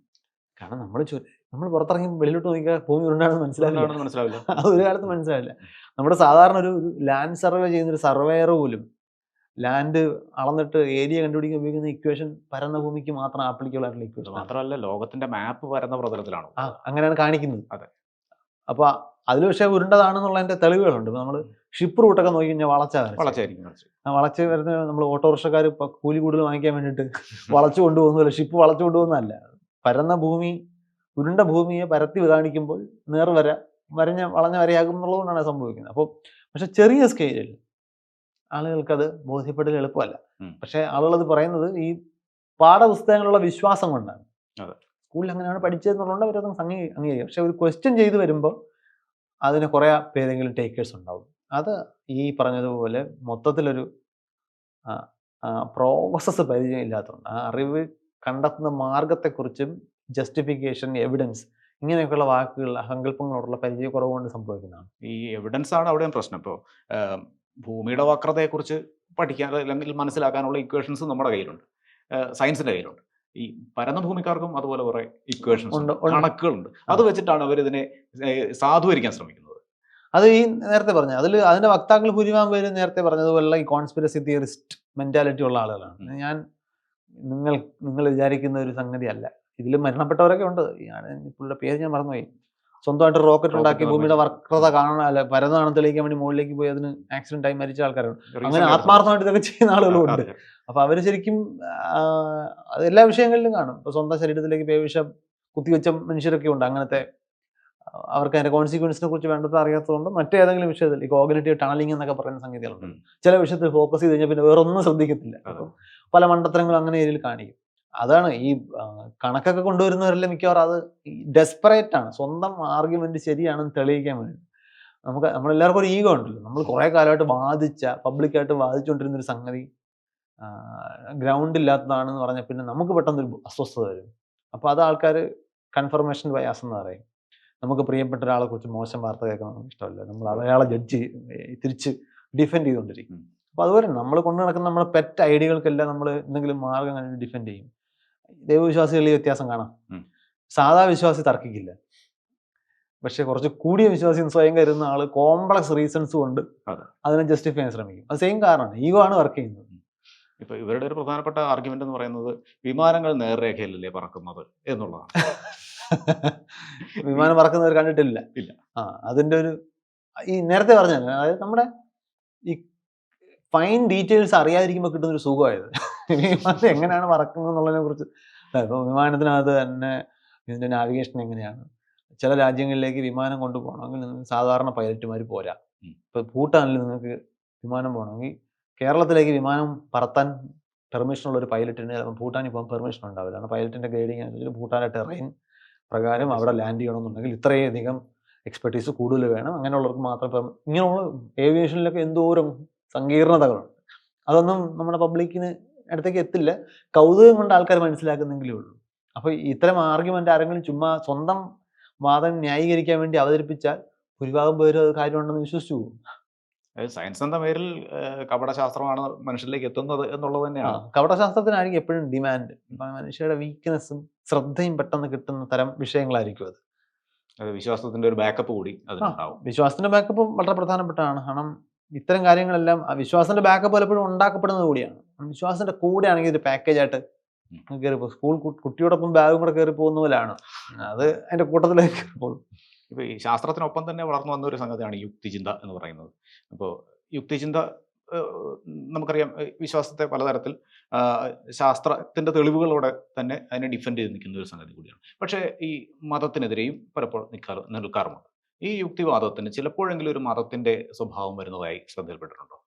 കാരണം നമ്മൾ പുറത്തിറങ്ങി വെളിയിലോട്ട് നോക്കിയാൽ ഭൂമി ഉരുണ്ടാണെന്ന് മനസ്സിലാവില്ല. അത് ഒരു കാലത്ത് മനസ്സിലാവില്ല. നമ്മുടെ സാധാരണ ഒരു ലാൻഡ് സർവേ ചെയ്യുന്ന ഒരു സർവേയർ പോലും ലാൻഡ് അളന്നിട്ട് ഏരിയ കണ്ടുപിടിക്കാൻ ഉപയോഗിക്കുന്ന ഇക്വേഷൻ പരന്ന ഭൂമിക്ക് മാത്രം ആപ്ലിക്കബിൾ ആയിട്ടുള്ള ഇക്വേഷൻ. മാത്രമല്ല ലോകത്തിന്റെ മാപ്പ് പരന്ന പ്രതലത്തിലാണ്. അങ്ങനെയാണ് കാണിക്കുന്നത്. അതെ. അപ്പൊ അതിൽ പക്ഷേ ഉരുണ്ടതാണെന്നുള്ളതിന്റെ തെളിവുകളുണ്ട്. നമ്മൾ ഷിപ്പ് റൂട്ടൊക്കെ നോക്കി കഴിഞ്ഞാൽ വളച്ച് വരുന്ന നമ്മൾ ഓട്ടോറിക്ഷക്കാർ കൂലി കൂടുതൽ വാങ്ങിക്കാൻ വേണ്ടിയിട്ട് വളച്ചു കൊണ്ടുപോകുന്നില്ല. ഷിപ്പ് വളച്ചു കൊണ്ടുപോകുന്നതല്ല. പരന്ന ഭൂമി ഉരുണ്ട ഭൂമിയെ പരത്തി കാണിക്കുമ്പോൾ നേർവര വളഞ്ഞ വരയാകും എന്നുള്ളതുകൊണ്ടാണ് സംഭവിക്കുന്നത്. അപ്പോൾ പക്ഷെ ചെറിയ സ്കെയിലിൽ ആളുകൾക്കത് ബോധ്യപ്പെടൽ എളുപ്പമല്ല. പക്ഷെ ആളുകളത് പറയുന്നത് ഈ പാഠപുസ്തകങ്ങളുള്ള വിശ്വാസം കൊണ്ടാണ്. സ്കൂളിൽ അങ്ങനെയാണ് പഠിച്ചതെന്നുള്ളതുകൊണ്ട് അവരത് അംഗീകരിക്കും. പക്ഷെ ഒരു ക്വസ്റ്റ്യൻ ചെയ്ത് വരുമ്പോൾ അതിന് കുറേ പേരെങ്കിലും ടേക്കേഴ്സ് ഉണ്ടാവും. അത് ഈ പറഞ്ഞതുപോലെ മൊത്തത്തിലൊരു പ്രോസസ്സ് പരിചയമില്ലാത്തതുകൊണ്ട് ആ അറിവ് കണ്ടെത്തുന്ന മാർഗത്തെക്കുറിച്ചും ജസ്റ്റിഫിക്കേഷൻ, എവിഡൻസ് ഇങ്ങനെയൊക്കെയുള്ള വാക്കുകൾ, സങ്കല്പങ്ങളോടുള്ള പരിചയക്കുറവ് കൊണ്ട് സംഭവിക്കുന്നതാണ്. ഈ എവിഡൻസ് ആണ് അവിടെയും പ്രശ്നം. ഇപ്പോൾ ഭൂമിയുടെ വക്രതയെക്കുറിച്ച് പഠിക്കാൻ അല്ലെങ്കിൽ മനസ്സിലാക്കാനുള്ള ഇക്വേഷൻസ് നമ്മുടെ കയ്യിലുണ്ട്, സയൻസിന്റെ കയ്യിലുണ്ട്. ഈ പരന്ന ഭൂമിക്കാർക്കും അതുപോലെ കുറെ ഇക്വേഷൻസ് ഉണ്ട്, കണക്കുകളുണ്ട്. അത് വെച്ചിട്ടാണ് അവരിതിനെ സാധൂകരിക്കാൻ ശ്രമിക്കുന്നത്. അത് ഈ നേരത്തെ പറഞ്ഞ അതിന്റെ വക്താക്കൾ ഭൂരിഭാഗം പേര് നേരത്തെ പറഞ്ഞതുപോലുള്ള ഈ കോൺസ്പിരസി തിയറിസ്റ്റ് മെന്റാലിറ്റി ഉള്ള ആളുകളാണ്. നിങ്ങൾ വിചാരിക്കുന്ന ഒരു സംഗതി അല്ല. ഇതിൽ മരണപ്പെട്ടവരൊക്കെ ഉണ്ട്. പുള്ളിയുടെ പേര് ഞാൻ മറന്നുപോയി. സ്വന്തമായിട്ട് റോക്കറ്റ് ഉണ്ടാക്കി ഭൂമിയുടെ വക്രത കാണാൻ പരന്നാണെന്ന് തെളിയിക്കാൻ വേണ്ടി മുകളിലേക്ക് പോയി അതിന് ആക്സിഡന്റ് ആയി മരിച്ച ആൾക്കാരുണ്ട്. അങ്ങനെ ആത്മാർത്ഥമായിട്ട് ഇതൊക്കെ ചെയ്യുന്ന ആളുകളും ഉണ്ട്. അപ്പൊ അവര് ശരിക്കും അത് എല്ലാ വിഷയങ്ങളിലും കാണും. ഇപ്പൊ സ്വന്തം ശരീരത്തിലേക്ക് പേവിഷം കുത്തിവെച്ച മനുഷ്യരൊക്കെ ഉണ്ട്. അങ്ങനത്തെ അവർക്ക് അതിന്റെ കോൺസിക്വൻസിനെ കുറിച്ച് വേണ്ടത് അറിയാത്തതുകൊണ്ട് മറ്റേതെങ്കിലും വിഷയത്തിൽ ഈ കോഗ്നിറ്റീവ് ടണലിംഗ് എന്നൊക്കെ പറയുന്ന സംഗതികളുണ്ട്. ചില വിഷയത്തിൽ ഫോക്കസ് ചെയ്ത് കഴിഞ്ഞാൽ പിന്നെ വേറൊന്നും ശ്രദ്ധിക്കത്തില്ല. അപ്പം പല മണ്ടത്തരങ്ങളും അങ്ങനെ ഏരിയയിൽ കാണിക്കും. അതാണ് ഈ കണക്കൊക്കെ കൊണ്ടുവരുന്നവരെല്ലാം മിക്കവാറും അത് ഡെസ്പറേറ്റ് ആണ്. സ്വന്തം ആർഗ്യുമെന്റ് ശരിയാണെന്ന് തെളിയിക്കാൻ വേണ്ടി. നമ്മളെല്ലാവർക്കും ഒരു ഈഗോ ഉണ്ടല്ലോ. നമ്മൾ കുറെ കാലമായിട്ട് പബ്ലിക്കായിട്ട് വാദിച്ചുകൊണ്ടിരുന്നൊരു സംഗതി ഗ്രൗണ്ട് ഇല്ലാത്തതാണെന്ന് പറഞ്ഞാൽ പിന്നെ നമുക്ക് പെട്ടെന്നൊരു അസ്വസ്ഥത വരും. അപ്പോൾ അത് ആൾക്കാർ കൺഫർമേഷൻ ബയാസ് എന്ന് പറയും. നമുക്ക് പ്രിയപ്പെട്ട ഒരാളെ കുറിച്ച് മോശം വാർത്ത കേൾക്കണം നമുക്ക് ഇഷ്ടമല്ല. നമ്മൾ അയാളെ തിരിച്ച് ഡിഫെൻഡ് ചെയ്തുകൊണ്ടിരിക്കും. അപ്പോൾ അതുപോലെ നമ്മൾ കൊണ്ടു നടക്കുന്ന നമ്മുടെ പെറ്റ് ഐഡിയകൾക്കെല്ലാം നമ്മൾ എന്തെങ്കിലും മാർഗം കണ്ടിട്ട് ഡിഫെൻഡ് ചെയ്യും. ദൈവവിശ്വാസികളിൽ ഈ വ്യത്യാസം കാണാം. സാധാ വിശ്വാസി തർക്കിക്കില്ല. പക്ഷെ കുറച്ച് കൂടിയ വിശ്വാസി സ്വയം കരുതുന്ന ആള് കോംപ്ലക്സ് റീസൺസ് കൊണ്ട് അതിനെ ജസ്റ്റിഫൈ ചെയ്യാൻ ശ്രമിക്കും. അത് സെയിം കാരണമാണ്, ഈഗോ ആണ് വർക്ക് ചെയ്യുന്നത്. ഇപ്പൊ ഇവരുടെ ഒരു പ്രധാനപ്പെട്ട ആർഗ്യുമെന്റ് എന്ന് പറയുന്നത് വിമാനങ്ങൾ നേർരേഖയിലല്ലേ പറക്കുന്നത് എന്നുള്ളതാണ്. വിമാനം പറക്കുന്നവർ കണ്ടിട്ടില്ല. അതിന്റെ ഒരു ഈ നേരത്തെ പറഞ്ഞ അതായത് നമ്മുടെ ഈ ഫൈൻ ഡീറ്റെയിൽസ് അറിയാതിരിക്കുമ്പോൾ കിട്ടുന്ന ഒരു സുഖമായത്. വിമാനം എങ്ങനെയാണ് പറക്കുന്നത് എന്നുള്ളതിനെ കുറിച്ച്. ഇപ്പൊ വിമാനത്തിനകത്ത് തന്നെ ഇതിന്റെ നാവിഗേഷൻ എങ്ങനെയാണ്, ചില രാജ്യങ്ങളിലേക്ക് വിമാനം കൊണ്ടുപോകണമെങ്കിൽ നിങ്ങൾക്ക് സാധാരണ പൈലറ്റുമാർ പോരാ. ഇപ്പൊ ഭൂട്ടാനിൽ നിങ്ങൾക്ക് വിമാനം പോകണമെങ്കിൽ കേരളത്തിലേക്ക് വിമാനം പറത്താൻ പെർമിഷനുള്ള ഒരു പൈലറ്റിന് ഭൂട്ടാനിൽ പോകാൻ പെർമിഷൻ ഉണ്ടാവില്ല. കാരണം പൈലറ്റിന്റെ ഗ്രേഡിങ് അനുസരിച്ച് ഭൂട്ടാനിലെ ടെറൈൻ പ്രകാരം അവിടെ ലാൻഡ് ചെയ്യണമെന്നുണ്ടെങ്കിൽ ഇത്രയധികം എക്സ്പെർട്ടീസ് കൂടുതൽ വേണം. അങ്ങനെയുള്ളവർക്ക് മാത്രം ഇങ്ങനെയുള്ള ഏവിയേഷനിലൊക്കെ എന്തോരം സങ്കീർണതകളുണ്ട്. അതൊന്നും നമ്മുടെ പബ്ലിക്കിന് അടുത്തേക്ക് എത്തില്ല. കൗതുകം കൊണ്ട് ആൾക്കാർ മനസ്സിലാക്കുന്നെങ്കിലേ ഉള്ളൂ. അപ്പോൾ ഇത്തരം ആർഗ്യുമെന്റ് ആരെങ്കിലും ചുമ്മാ സ്വന്തം വാദം ന്യായീകരിക്കാൻ വേണ്ടി അവതരിപ്പിച്ചാൽ ഭൂരിഭാഗം പേരും അത് കാര്യമുണ്ടെന്ന് വിശ്വസിച്ചു പോകും. സയൻസ് എന്ന പേരിൽ കപടശാസ്ത്രമാണ് മനുഷ്യരിലേക്ക് എത്തുന്നത് എന്നുള്ളത് തന്നെയാണ്. കപടശാസ്ത്രത്തിനായിരിക്കും എപ്പോഴും ഡിമാൻഡ്. മനുഷ്യരുടെ വീക്ക്നെസ്സും ശ്രദ്ധയും പെട്ടെന്ന് കിട്ടുന്ന തരം വിഷയങ്ങളായിരിക്കും അത്. വിശ്വാസത്തിന്റെ ഒരു ബാക്കപ്പ് കൂടി അതിനുണ്ടാവും. വിശ്വാസത്തിന്റെ ബാക്കപ്പ് വളരെ പ്രധാനപ്പെട്ടാണ്. കാരണം ഇത്തരം കാര്യങ്ങളെല്ലാം വിശ്വാസത്തിന്റെ ബാക്കപ്പ് പലപ്പോഴും ഉണ്ടാക്കപ്പെടുന്നത് കൂടിയാണ്. വിശ്വാസത്തിന്റെ കൂടെ ആണെങ്കിൽ ഒരു പാക്കേജ് ആയിട്ട് കയറിപ്പോ സ്കൂൾ കുട്ടിയോടൊപ്പം ബാഗും കൂടെ കയറി പോകുന്ന പോലെയാണ് അത് അതിന്റെ കൂട്ടത്തിലേക്ക് കയറിപ്പോകും. ഇപ്പോൾ ഈ ശാസ്ത്രത്തിനൊപ്പം തന്നെ വളർന്നു വന്ന ഒരു സംഗതിയാണ് യുക്തിചിന്ത എന്ന് പറയുന്നത്. അപ്പോൾ യുക്തിചിന്ത നമുക്കറിയാം വിശ്വാസത്തെ പലതരത്തിൽ ശാസ്ത്രത്തിൻ്റെ തെളിവുകളോടെ തന്നെ അതിനെ ഡിഫെൻഡ് ചെയ്ത് നിൽക്കുന്ന ഒരു സംഗതി കൂടിയാണ്. പക്ഷേ ഈ മതത്തിനെതിരെയും പലപ്പോഴും നിൽക്കാറുമുണ്ട്. ഈ യുക്തിവാദത്തിന് ചിലപ്പോഴെങ്കിലും ഒരു മതത്തിൻ്റെ സ്വഭാവം വരുന്നതായി ശ്രദ്ധയിൽപ്പെട്ടിട്ടുണ്ടോ?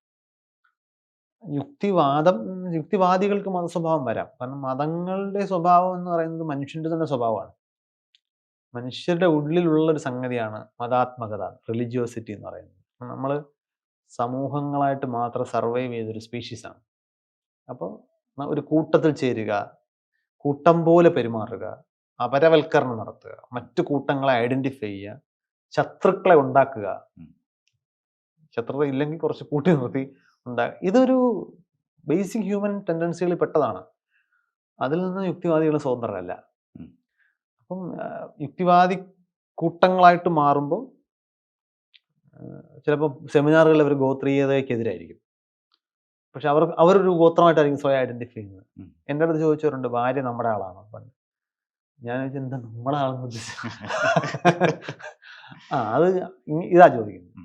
യുക്തിവാദികൾക്ക് മതസ്വഭാവം വരാം. കാരണം മതങ്ങളുടെ സ്വഭാവം എന്ന് പറയുന്നത് മനുഷ്യന്റെ തന്നെ സ്വഭാവമാണ്. മനുഷ്യരുടെ ഉള്ളിലുള്ള ഒരു സംഗതിയാണ് മതാത്മകത, റിലിജിയോസിറ്റി എന്ന് പറയുന്നത്. നമ്മൾ സമൂഹങ്ങളായിട്ട് മാത്രം സർവൈവ് ചെയ്തൊരു സ്പീഷീസാണ്. അപ്പോൾ ഒരു കൂട്ടത്തിൽ ചേരുക, കൂട്ടം പോലെ പെരുമാറുക, അപരവൽക്കരണം നടത്തുക, മറ്റു കൂട്ടങ്ങളെ ഐഡന്റിഫൈ ചെയ്യുക, ശത്രുക്കളെ ഉണ്ടാക്കുക. ശത്രുത ഇല്ലെങ്കിൽ കുറച്ച് കൂട്ടി നിർത്തി ഇതൊരു ബേസിക് ഹ്യൂമൻ ടെൻഡൻസികളിൽ പെട്ടതാണ്. അതിൽ നിന്ന് യുക്തിവാദികൾ സ്വതന്ത്രരല്ല. അപ്പം യുക്തിവാദി കൂട്ടങ്ങളായിട്ട് മാറുമ്പോൾ ചിലപ്പോൾ സെമിനാറുകളിൽ അവർ ഗോത്രീയതയ്ക്കെതിരായിരിക്കും. പക്ഷെ അവരൊരു ഗോത്രമായിട്ടായിരിക്കും സ്വയം ഐഡന്റിഫൈ ചെയ്യുന്നത്. എൻ്റെ അടുത്ത് ചോദിച്ചവരുണ്ട്, ഭാര്യ നമ്മുടെ ആളാണോ പണ്ട്. ഞാൻ ചോദിച്ചാൽ എന്താ നമ്മുടെ ആളെന്ന് ഉദ്ദേശിച്ചത്? അത് ഇതാ ചോദിക്കുന്നത്,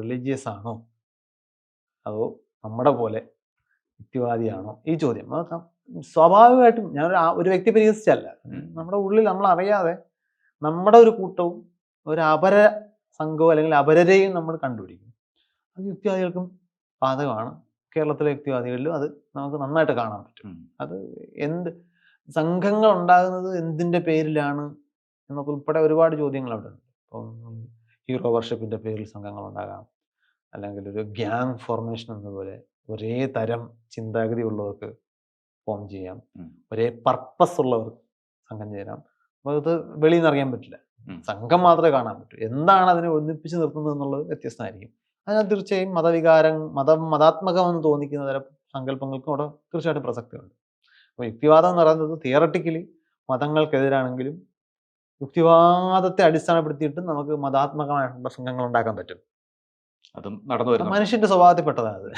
റിലീജിയസ് ആണോ അതോ നമ്മുടെ പോലെ യുക്തിവാദിയാണോ? ഈ ചോദ്യം സ്വാഭാവികമായിട്ടും ഞാൻ ഒരു വ്യക്തി പരിഹസിച്ചല്ല. നമ്മുടെ ഉള്ളിൽ നമ്മൾ അറിയാതെ നമ്മുടെ ഒരു കൂട്ടവും ഒരു അപര സംഘവും അല്ലെങ്കിൽ അപരരെയും നമ്മൾ കണ്ടുപിടിക്കും. അത് യുക്തിവാദികൾക്കും ബാധകമാണ്. കേരളത്തിലെ യുക്തിവാദികളിലും അത് നമുക്ക് നന്നായിട്ട് കാണാൻ പറ്റും. അത് സംഘങ്ങൾ ഉണ്ടാകുന്നത് എന്തിൻ്റെ പേരിലാണ് എന്നൊക്കെ ഉൾപ്പെടെ ഒരുപാട് ചോദ്യങ്ങൾ അവിടെ ഉണ്ട്. ഇപ്പം ഹീറോ വർഷിപ്പിൻ്റെ പേരിൽ സംഘങ്ങൾ ഉണ്ടാകാം, അല്ലെങ്കിൽ ഒരു ഗ്യാങ് ഫോർമേഷൻ എന്നപോലെ ഒരേ തരം ചിന്താഗതി ഉള്ളവർക്ക് ഫോം ചെയ്യാം, ഒരേ പർപ്പസ് ഉള്ളവർക്ക് സംഘം ചേരാം. അപ്പോൾ ഇത് വെളിയിൽ നിന്ന് അറിയാൻ പറ്റില്ല, സംഘം മാത്രമേ കാണാൻ പറ്റൂ. എന്താണ് അതിനെ ഒന്നിപ്പിച്ച് നിർത്തുന്നത് എന്നുള്ളത് വ്യത്യസ്തമായിരിക്കും. അതിനകത്ത് തീർച്ചയായും മതാത്മകമെന്ന് തോന്നിക്കുന്ന തരം സങ്കല്പങ്ങൾക്കും അവിടെ തീർച്ചയായിട്ടും പ്രസക്തിയുണ്ട്. അപ്പോൾ യുക്തിവാദം എന്ന് പറയുന്നത് തിയറട്ടിക്കലി മതങ്ങൾക്കെതിരാണെങ്കിലും യുക്തിവാദത്തെ അടിസ്ഥാനപ്പെടുത്തിയിട്ട് നമുക്ക് മതാത്മകമായിട്ടുള്ള സംഘങ്ങൾ ഉണ്ടാക്കാൻ പറ്റും. അതും നടന്നു വരുന്നത് മനുഷ്യന്റെ സ്വഭാവത്തിൽപ്പെട്ടതാണ് അത്.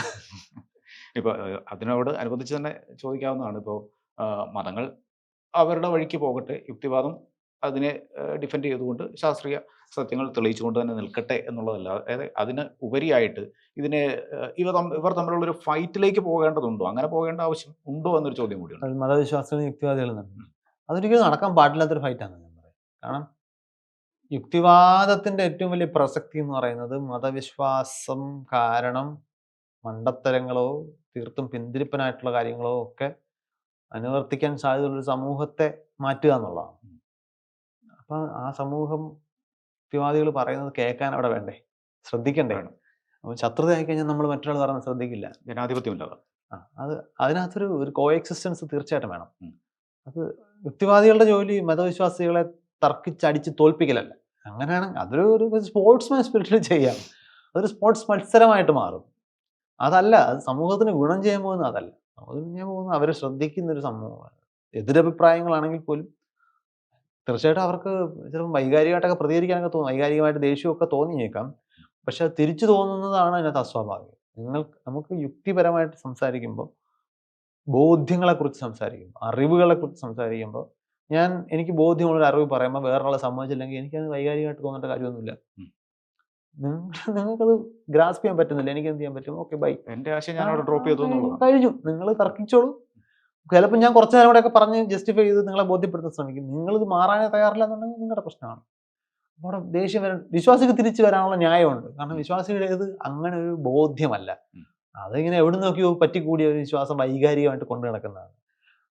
ഇപ്പോൾ അതിനോട് അനുബന്ധിച്ച് തന്നെ ചോദിക്കാവുന്നതാണ്. ഇപ്പോൾ മതങ്ങൾ അവരുടെ വഴിക്ക് പോകട്ടെ, യുക്തിവാദം അതിനെ ഡിഫെൻഡ് ചെയ്തുകൊണ്ട് ശാസ്ത്രീയ സത്യങ്ങൾ തെളിയിച്ചുകൊണ്ട് തന്നെ നിൽക്കട്ടെ എന്നുള്ളതല്ല. അതായത് അതിന് ഉപരിയായിട്ട് ഇതിനെ ഇവർ തമ്മിലുള്ളൊരു ഫൈറ്റിലേക്ക് പോകേണ്ടതുണ്ടോ, അങ്ങനെ പോകേണ്ട ആവശ്യം ഉണ്ടോ എന്നൊരു ചോദ്യം കൂടിയുണ്ട്. അത് മതവിശ്വാസികളും യുക്തിവാദികളും തമ്മിൽ അതൊരിക്കലും നടക്കാൻ പാടില്ലാത്തൊരു ഫൈറ്റാണ് ഞാൻ പറയുന്നത്. കാരണം യുക്തിവാദത്തിന്റെ ഏറ്റവും വലിയ പ്രസക്തി എന്ന് പറയുന്നത് മതവിശ്വാസം കാരണം മണ്ടത്തരങ്ങളോ തീർത്തും പിന്തിരിപ്പനായിട്ടുള്ള കാര്യങ്ങളോ ഒക്കെ അനുവർത്തിക്കാൻ സാധ്യതയുള്ളൊരു സമൂഹത്തെ മാറ്റുക എന്നുള്ളതാണ്. അപ്പം ആ സമൂഹം യുക്തിവാദികൾ പറയുന്നത് കേൾക്കാൻ അവിടെ വേണ്ടേ, ശ്രദ്ധിക്കണ്ടേ? അപ്പം ശത്രുതയായി കഴിഞ്ഞാൽ നമ്മൾ മറ്റൊരാൾ പറയുന്നത് ശ്രദ്ധിക്കില്ല, ജനാധിപത്യമില്ലാതെ. അത് അതിനകത്തൊരു കോ എക്സിസ്റ്റൻസ് തീർച്ചയായിട്ടും വേണം. അത് യുക്തിവാദികളുടെ ജോലി മതവിശ്വാസികളെ തർക്കിച്ചടിച്ച് തോൽപ്പിക്കലല്ല. അങ്ങനെയാണ് അതൊരു സ്പോർട്സ്മാൻ സ്പിരിറ്റിൽ ചെയ്യാം. അതൊരു സ്പോർട്സ് മത്സരമായിട്ട് മാറും. അതല്ല, അത് സമൂഹത്തിന് ഗുണം ചെയ്യാൻ പോകുന്നത് അതല്ല. സമൂഹത്തിന് ചെയ്യാൻ പോകുന്നത് അവരെ ശ്രദ്ധിക്കുന്ന ഒരു സമൂഹമാണ്. എതിരഭിപ്രായങ്ങളാണെങ്കിൽ പോലും തീർച്ചയായിട്ടും അവർക്ക് ചിലപ്പോൾ വൈകാരികമായിട്ടൊക്കെ പ്രതികരിക്കാനൊക്കെ തോന്നും, വൈകാരികമായിട്ട് ദേഷ്യമൊക്കെ തോന്നിയേക്കാം. പക്ഷെ അത് തിരിച്ചു തോന്നുന്നതാണ് അതിനകത്ത് അസ്വാഭാവികം. നമുക്ക് യുക്തിപരമായിട്ട് സംസാരിക്കുമ്പോൾ, ബോധ്യങ്ങളെക്കുറിച്ച് സംസാരിക്കുമ്പോൾ, അറിവുകളെക്കുറിച്ച് സംസാരിക്കുമ്പോൾ, എനിക്ക് ബോധ്യമുള്ളൊരു അറിവ് പറയുമ്പോൾ വേറൊരാളെ സമ്മതിച്ചില്ലെങ്കിൽ എനിക്കത് വൈകാരികമായിട്ട് തോന്നേണ്ട കാര്യമൊന്നുമില്ല. നിങ്ങൾക്കത് ഗ്രാസ്പ് ചെയ്യാൻ പറ്റുന്നില്ല, എനിക്ക് എന്ത് ചെയ്യാൻ പറ്റും? ഓക്കെ, ബൈ, എൻ്റെ ആശയം ഞാൻ അവിടെ ഡ്രോപ്പ് ചെയ്തു, കഴിഞ്ഞു. നിങ്ങൾ തർക്കിച്ചോളൂ. ചിലപ്പോൾ ഞാൻ കുറച്ച് നേരം കൂടെയൊക്കെ പറഞ്ഞ് ജസ്റ്റിഫൈ ചെയ്ത് നിങ്ങളെ ബോധ്യപ്പെടുത്താൻ ശ്രമിക്കും. നിങ്ങളിത് മാറാനേ തയ്യാറില്ല എന്നുണ്ടെങ്കിൽ നിങ്ങളുടെ പ്രശ്നമാണ്. അവിടെ ദേഷ്യം വരാൻ വിശ്വാസിക്ക് തിരിച്ചു വരാനുള്ള ന്യായമുണ്ട്. കാരണം വിശ്വാസികളുടേത് അങ്ങനെ ഒരു ബോധ്യമല്ല. അതിങ്ങനെ എവിടെ നോക്കിയോ പറ്റിക്കൂടിയ ഒരു വിശ്വാസം വൈകാരികമായിട്ട് കൊണ്ടു നടക്കുന്നതാണ്.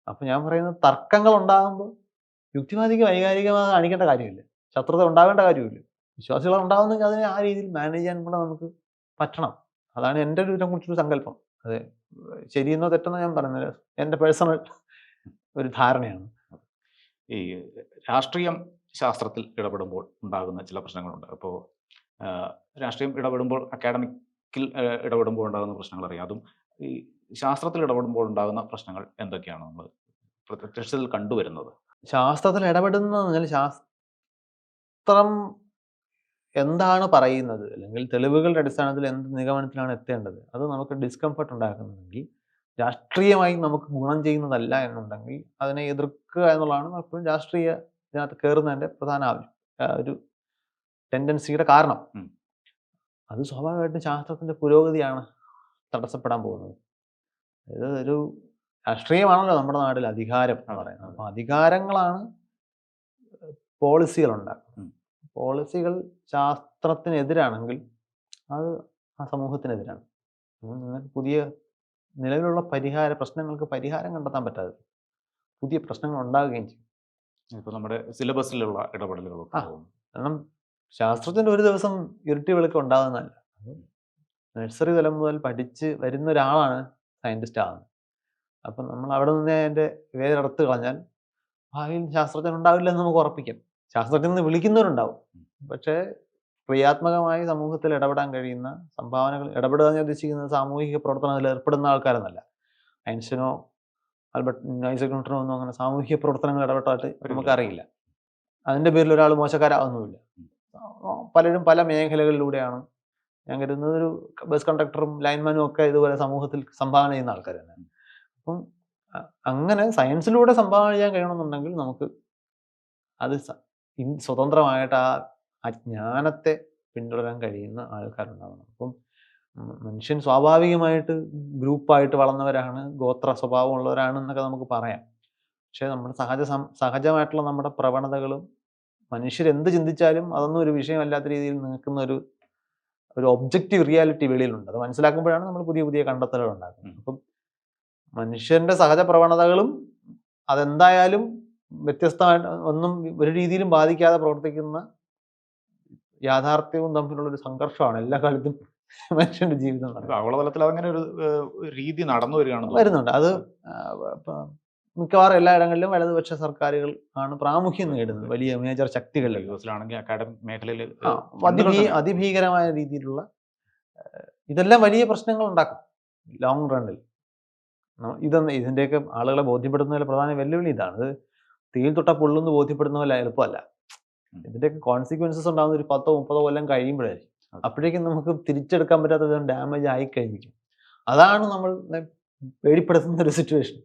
അപ്പം ഞാൻ പറയുന്നത്, തർക്കങ്ങൾ ഉണ്ടാകുമ്പോൾ യുക്തിവാദിക്ക് വൈകാരികമായി കാണിക്കേണ്ട കാര്യമില്ല, ശത്രുത ഉണ്ടാവേണ്ട കാര്യമില്ല. വിശ്വാസികൾ ഉണ്ടാകുന്നെങ്കിൽ അതിനെ ആ രീതിയിൽ മാനേജ് ചെയ്യാൻ കൂടെ നമുക്ക് പറ്റണം. അതാണ് എൻ്റെ ഇതിനെക്കുറിച്ചൊരു സങ്കല്പം. അതെ, ശരിയെന്നോ തെറ്റെന്നോ ഞാൻ പറയുന്നത് എൻ്റെ പേഴ്സണൽ ഒരു ധാരണയാണ്. ഈ രാഷ്ട്രീയം ശാസ്ത്രത്തിൽ ഇടപെടുമ്പോൾ ഉണ്ടാകുന്ന ചില പ്രശ്നങ്ങളുണ്ട്. അപ്പോൾ രാഷ്ട്രീയം ഇടപെടുമ്പോൾ, അക്കാഡമിക്കിൽ ഇടപെടുമ്പോൾ ഉണ്ടാകുന്ന പ്രശ്നങ്ങൾ അറിയാം. അതും ഈ ശാസ്ത്രത്തിൽ ഇടപെടുമ്പോൾ ഉണ്ടാകുന്ന പ്രശ്നങ്ങൾ എന്തൊക്കെയാണ് നമ്മൾ പ്രത്യക്ഷത്തിൽ കണ്ടുവരുന്നത്? ശാസ്ത്രത്തിൽ ഇടപെടുന്നതെന്ന് ശാസ്ത്രം എന്താണ് പറയുന്നത്, അല്ലെങ്കിൽ തെളിവുകളുടെ അടിസ്ഥാനത്തിൽ എന്ത് നിഗമനത്തിലാണ് എത്തേണ്ടത്, അത് നമുക്ക് ഡിസ്കംഫർട്ട് ഉണ്ടാക്കുന്നുണ്ടെങ്കിൽ, രാഷ്ട്രീയമായി നമുക്ക് ഗുണം ചെയ്യുന്നതല്ല എന്നുണ്ടെങ്കിൽ അതിനെ എതിർക്കുക എന്നുള്ളതാണ് എപ്പോഴും രാഷ്ട്രീയ ഇതിനകത്ത് കയറുന്നതിൻ്റെ പ്രധാന ഒരു ടെൻഡൻസിയുടെ കാരണം. അത് സ്വാഭാവികമായിട്ടും ശാസ്ത്രത്തിൻ്റെ പുരോഗതിയാണ് തടസ്സപ്പെടാൻ പോകുന്നത്. ഇത് ഒരു രാഷ്ട്രീയമാണല്ലോ നമ്മുടെ നാട്ടിൽ അധികാരം എന്ന് അതെ, പറയുന്നത്. അതെ. അപ്പോൾ അധികാരങ്ങളാണ് പോളിസികൾ ഉണ്ടാക്കുന്നത്. ഉം. പോളിസികൾ ശാസ്ത്രത്തിനെതിരാണെങ്കിൽ അത് ആ സമൂഹത്തിനെതിരാണ്. നിങ്ങൾക്ക് പുതിയ നിലവിലുള്ള പ്രശ്നങ്ങൾക്ക് പരിഹാരം കണ്ടെത്താൻ പറ്റാതെ പുതിയ പ്രശ്നങ്ങൾ ഉണ്ടാവുകയും ചെയ്യും. ഇപ്പൊ നമ്മുടെ സിലബസിലുള്ള ഇടപെടലുകളൊക്കെ ആ. കാരണം ശാസ്ത്രത്തിൻ്റെ ഒരു ദിവസം ഇരുട്ടി വെളുക്കം ഉണ്ടാകുന്നതല്ല. നഴ്സറി തലം മുതൽ പഠിച്ച് വരുന്ന ഒരാളാണ് സയൻറ്റിസ്റ്റ് ആകുന്നത്. അപ്പം നമ്മൾ അവിടെ നിന്ന് അതിൻ്റെ വേരെടുത്ത് കളഞ്ഞാൽ ഭാവിയിൽ ശാസ്ത്രജ്ഞൻ ഉണ്ടാവില്ല എന്ന് നമുക്ക് ഉറപ്പിക്കാം. ശാസ്ത്രജ്ഞൻ എന്ന് വിളിക്കുന്നവരുണ്ടാവും. പക്ഷേ ക്രിയാത്മകമായി സമൂഹത്തിൽ ഇടപെടാൻ കഴിയുന്ന ഇടപെടുക എന്ന് ഉദ്ദേശിക്കുന്നത് സാമൂഹിക പ്രവർത്തനത്തിൽ ഏർപ്പെടുന്ന ആൾക്കാരൊന്നല്ല. ഐൻസ്റ്റീനോ ഐസക് ന്യൂട്ടനോ ഒന്നും അങ്ങനെ സാമൂഹിക പ്രവർത്തനങ്ങൾ ഇടപെട്ടായിട്ട് നമുക്കറിയില്ല. അതിൻ്റെ പേരിൽ ഒരാൾ മോശക്കാരാവുന്നുമില്ല. പലരും പല മേഖലകളിലൂടെയാണ്. ഞാൻ കരുതുന്നത് ഒരു ബസ് കണ്ടക്ടറും ലൈൻമാനും ഒക്കെ ഇതുപോലെ സമൂഹത്തിൽ സംഭാവന ചെയ്യുന്ന ആൾക്കാർ തന്നെയാണ്. അപ്പം അങ്ങനെ സയൻസിലൂടെ സംഭാവന ചെയ്യാൻ കഴിയണമെന്നുണ്ടെങ്കിൽ നമുക്ക് അത് സ്വതന്ത്രമായിട്ട് ആ ജ്ഞാനത്തെ പിന്തുടരാൻ കഴിയുന്ന ആൾക്കാരുണ്ടാവണം. അപ്പം മനുഷ്യൻ സ്വാഭാവികമായിട്ട് ഗ്രൂപ്പായിട്ട് വളർന്നവരാണ്, ഗോത്ര സ്വഭാവമുള്ളവരാണ് എന്നൊക്കെ നമുക്ക് പറയാം. പക്ഷേ നമ്മുടെ സഹജമായിട്ടുള്ള നമ്മുടെ പ്രവണതകളും മനുഷ്യരെന്ത് ചിന്തിച്ചാലും അതൊന്നും ഒരു വിഷയമല്ലാത്ത രീതിയിൽ നിൽക്കുന്ന ഒരു ഒബ്ജക്റ്റീവ് റിയാലിറ്റി വെളിയിലുണ്ട്. അത് മനസ്സിലാക്കുമ്പോഴാണ് നമ്മൾ പുതിയ പുതിയ കണ്ടെത്തലുകൾ ഉണ്ടാക്കുന്നത്. അപ്പം മനുഷ്യന്റെ സഹജ പ്രവണതകളും അതെന്തായാലും വ്യത്യസ്തമായിട്ട് ഒന്നും ഒരു രീതിയിലും ബാധിക്കാതെ പ്രവർത്തിക്കുന്ന യാഥാർത്ഥ്യവും തമ്മിലുള്ള ഒരു സംഘർഷമാണ് എല്ലാ കാലത്തും മനുഷ്യന്റെ ജീവിതം നടക്കുന്നത്. ആഗോളതലത്തിൽ അങ്ങനെ ഒരു രീതി നടന്നു വരുന്നുണ്ട്. അത് മിക്കവാറും എല്ലായിടങ്ങളിലും വലതുപക്ഷ സർക്കാരുകൾ ആണ് പ്രാമുഖ്യം നേടുന്നത്, വലിയ മേജർ ശക്തികളിൽ. യുഎസിലാണെങ്കിൽ അക്കാഡമിക് മേഖലയിൽ അതിഭീകരമായ രീതിയിലുള്ള ഇതെല്ലാം വലിയ പ്രശ്നങ്ങൾ ഉണ്ടാക്കും ലോങ് റണ്ണിൽ. ഇതിൻ്റെയൊക്കെ ആളുകളെ ബോധ്യപ്പെടുന്നതിൽ പ്രധാന വെല്ലുവിളി ഇതാണ്. ഇത് തീയിൽ തൊട്ട പൊള്ളുന്ന് ബോധ്യപ്പെടുന്ന പോലെ എളുപ്പമല്ല. ഇതിൻ്റെയൊക്കെ കോൺസിക്വൻസസ് ഉണ്ടാകുന്ന ഒരു 10-30 കൊല്ലം കഴിയുമ്പോഴായിരിക്കും. അപ്പോഴേക്കും നമുക്ക് തിരിച്ചെടുക്കാൻ പറ്റാത്ത വിധം ഡാമേജ് ആയിക്കഴിഞ്ഞിരിക്കും. അതാണ് നമ്മൾ പേടിപ്പെടുത്തുന്ന ഒരു സിറ്റുവേഷൻ.